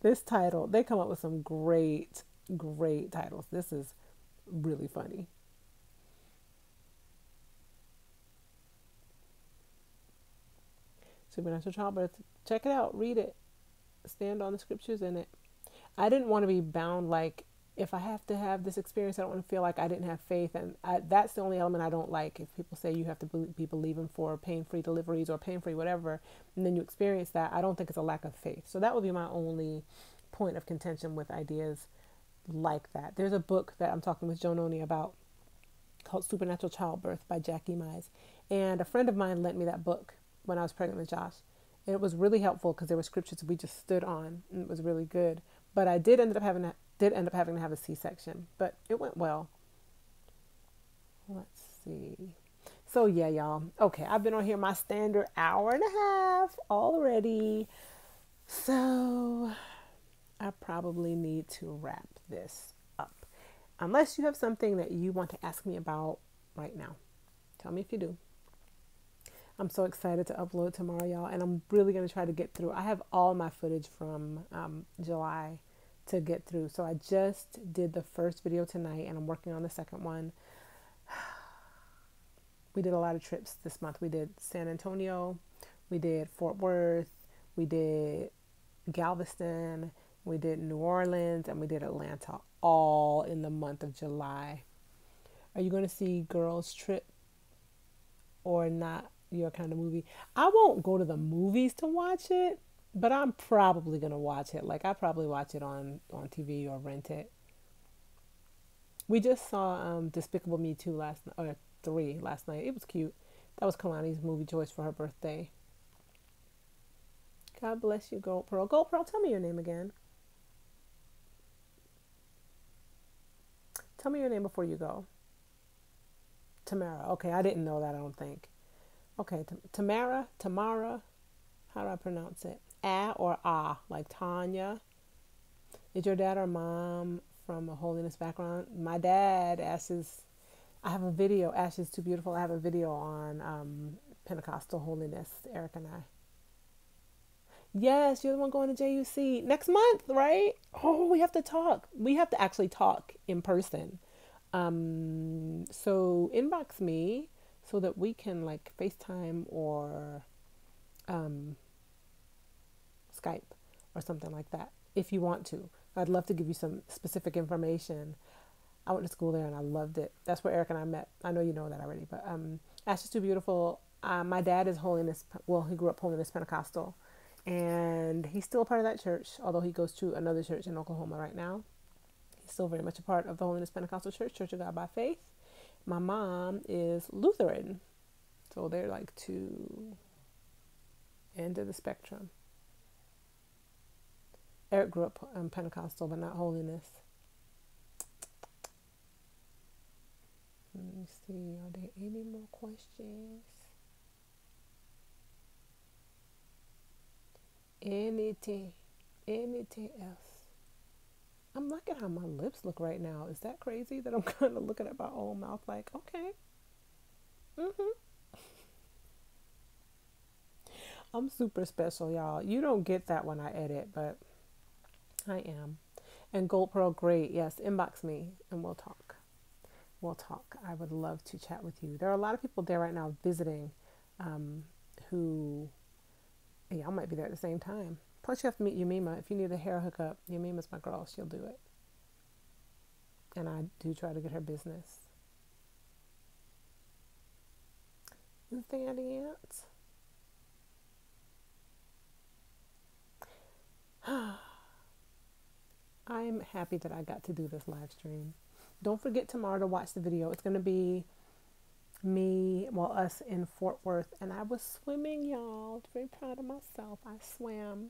This title, they come up with some great titles. This is really funny. Supernatural Childbirth. Check it out. Read it. Stand on the scriptures in it. I didn't want to be bound, like, if I have to have this experience, I don't want to feel like I didn't have faith. And that's the only element I don't like. If people say you have to be believing for pain-free deliveries or pain-free whatever, and then you experience that, I don't think it's a lack of faith. So that would be my only point of contention with ideas like that. There's a book that I'm talking with Joan Oni about called Supernatural Childbirth by Jackie Mize. And a friend of mine lent me that book when I was pregnant with Josh. And it was really helpful because there were scriptures we just stood on, and it was really good. But I did end up having to have a C-section, but it went well. Let's see. So yeah, y'all. Okay, I've been on here my standard hour and a half already. So I probably need to wrap this up. Unless you have something that you want to ask me about right now. Tell me if you do. I'm so excited to upload tomorrow, y'all, and I'm really going to try to get through. I have all my footage from July to get through. So I just did the first video tonight, and I'm working on the second one. We did a lot of trips this month. We did San Antonio, we did Fort Worth, we did Galveston, we did New Orleans, and we did Atlanta, all in the month of July. Are you going to see Girls Trip or not? Your kind of movie? I won't go to the movies to watch it, but I'm probably gonna watch it. Like, I probably watch it on TV or rent it. We just saw Despicable Me 2 3 last night. It was cute. That was Kalani's movie choice for her birthday. God bless you, Gold Pearl. Gold Pearl, tell me your name again. Tell me your name before you go. Tamara. Okay, I didn't know that, I don't think. Okay, Tamara, how do I pronounce it? Or ah, like Tanya. Is your dad or mom from a holiness background? My dad, Ash's, I have a video, Ash is Too Beautiful. I have a video on Pentecostal holiness, Eric and I. Yes, you're the one going to JUC next month, right? Oh, we have to talk. We have to actually talk in person. So inbox me so that we can like FaceTime or Skype or something like that if you want to. I'd love to give you some specific information. I went to school there and I loved it. That's where Eric and I met. I know you know that already, but Ash is Too Beautiful. My dad is holiness. Well, he grew up holiness Pentecostal, and he's still a part of that church, although he goes to another church in Oklahoma right now. He's still very much a part of the Holiness Pentecostal Church, Church of God by Faith. My mom is Lutheran, so they're like two ends of the spectrum. Eric grew up Pentecostal, but not holiness. Let me see, are there any more questions? Anything else? I'm looking at how my lips look right now. Is that crazy that I'm kind of looking at my own mouth like, okay. Hmm. I'm super special, y'all. You don't get that when I edit, but I am. And Gold Pearl, great. Yes, inbox me and we'll talk. We'll talk. I would love to chat with you. There are a lot of people there right now visiting who, yeah, I might be there at the same time. Plus, you have to meet Yamima. If you need a hair hookup, Yamima's my girl. She'll do it. And I do try to get her business. Anything at the ants? I'm happy that I got to do this live stream. Don't forget tomorrow to watch the video. It's going to be me, well, us in Fort Worth. And I was swimming, y'all. Very proud of myself. I swam.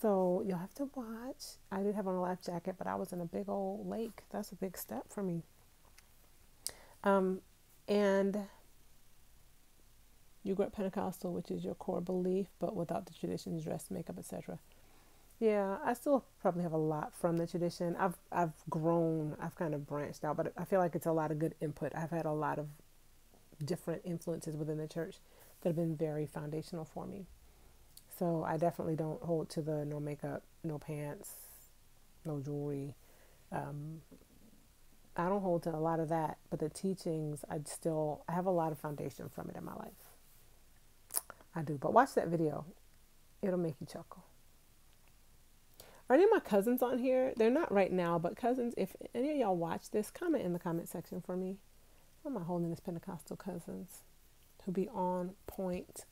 So you'll have to watch. I did have on a life jacket, but I was in a big old lake. That's a big step for me. And you grew up Pentecostal, which is your core belief, but without the traditions, dress, makeup, etc. Yeah, I still probably have a lot from the tradition. I've grown, I've kind of branched out, but I feel like it's a lot of good input. I've had a lot of different influences within the church that have been very foundational for me. So I definitely don't hold to the no makeup, no pants, no jewelry. I don't hold to a lot of that, but the teachings, I have a lot of foundation from it in my life. I do, but watch that video. It'll make you chuckle. Are any of my cousins on here? They're not right now, but cousins, if any of y'all watch this, comment in the comment section for me. What am I holding this Pentecostal cousins who be on point?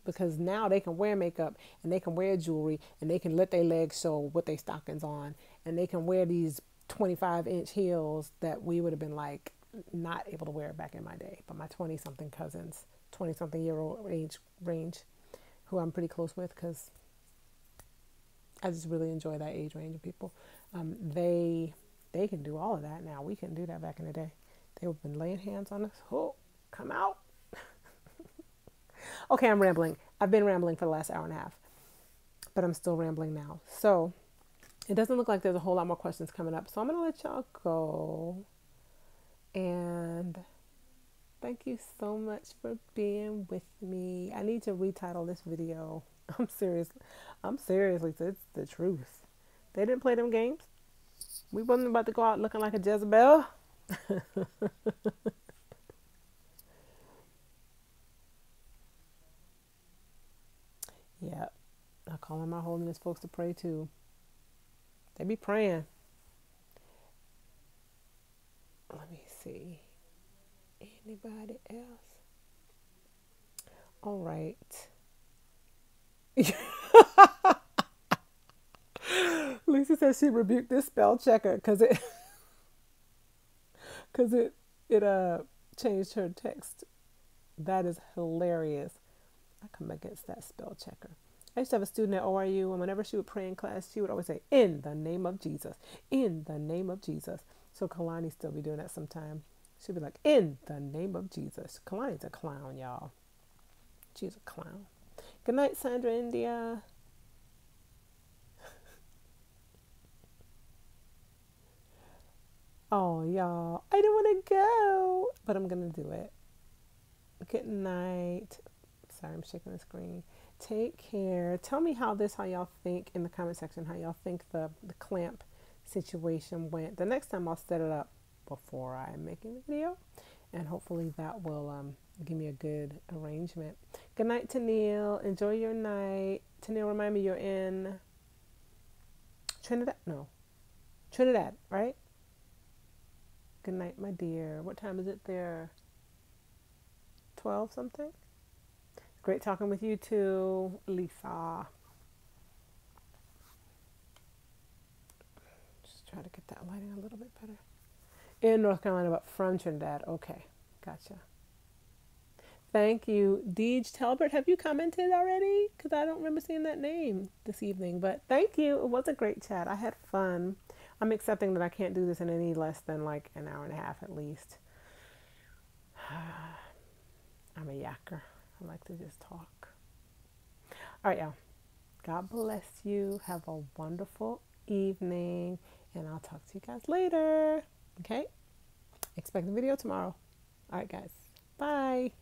Because now they can wear makeup and they can wear jewelry and they can let their legs show with their stockings on and they can wear these 25-inch heels that we would have been like not able to wear back in my day. But my 20-something cousins, 20-something year old range, who I'm pretty close with because I just really enjoy that age range of people. They can do all of that now. We couldn't do that back in the day. They would have been laying hands on us. Oh, come out. Okay, I'm rambling. I've been rambling for the last hour and a half, but I'm still rambling now. So it doesn't look like there's a whole lot more questions coming up. So I'm going to let y'all go. And thank you so much for being with me. I need to retitle this video. I'm seriously, it's the truth. They didn't play them games. We wasn't about to go out looking like a Jezebel. Yep. I call on my holiness folks to pray too. They be praying. Let me see. Anybody else? All right. Lisa says she rebuked this spell checker because it changed her text. That is hilarious. I come against that spell checker. I used to have a student at ORU, and whenever she would pray in class, she would always say, "In the name of Jesus, in the name of Jesus." So Kalani still be doing that sometime. She'd be like, "In the name of Jesus." Kalani's a clown, y'all. She's a clown. Good night, Sandra India. Oh, y'all, I don't want to go, but I'm going to do it. Good night. Sorry, I'm shaking the screen. Take care. Tell me how y'all think in the comment section, how y'all think the clamp situation went. The next time I'll set it up before I'm making the video, and hopefully that will give me a good arrangement. Good night, Tennille. Enjoy your night. Tennille, remind me you're in Trinidad? No. Trinidad, right? Good night, my dear. What time is it there? 12 something? Great talking with you too, Lisa. Just try to get that lighting a little bit better. In North Carolina, but from Trinidad. Okay, gotcha. Thank you. Deej Talbert, have you commented already? Because I don't remember seeing that name this evening. But thank you. It was a great chat. I had fun. I'm accepting that I can't do this in any less than like an hour and a half at least. I'm a yacker. I like to just talk. All right, y'all. God bless you. Have a wonderful evening. And I'll talk to you guys later. Okay? Expect the video tomorrow. All right, guys. Bye.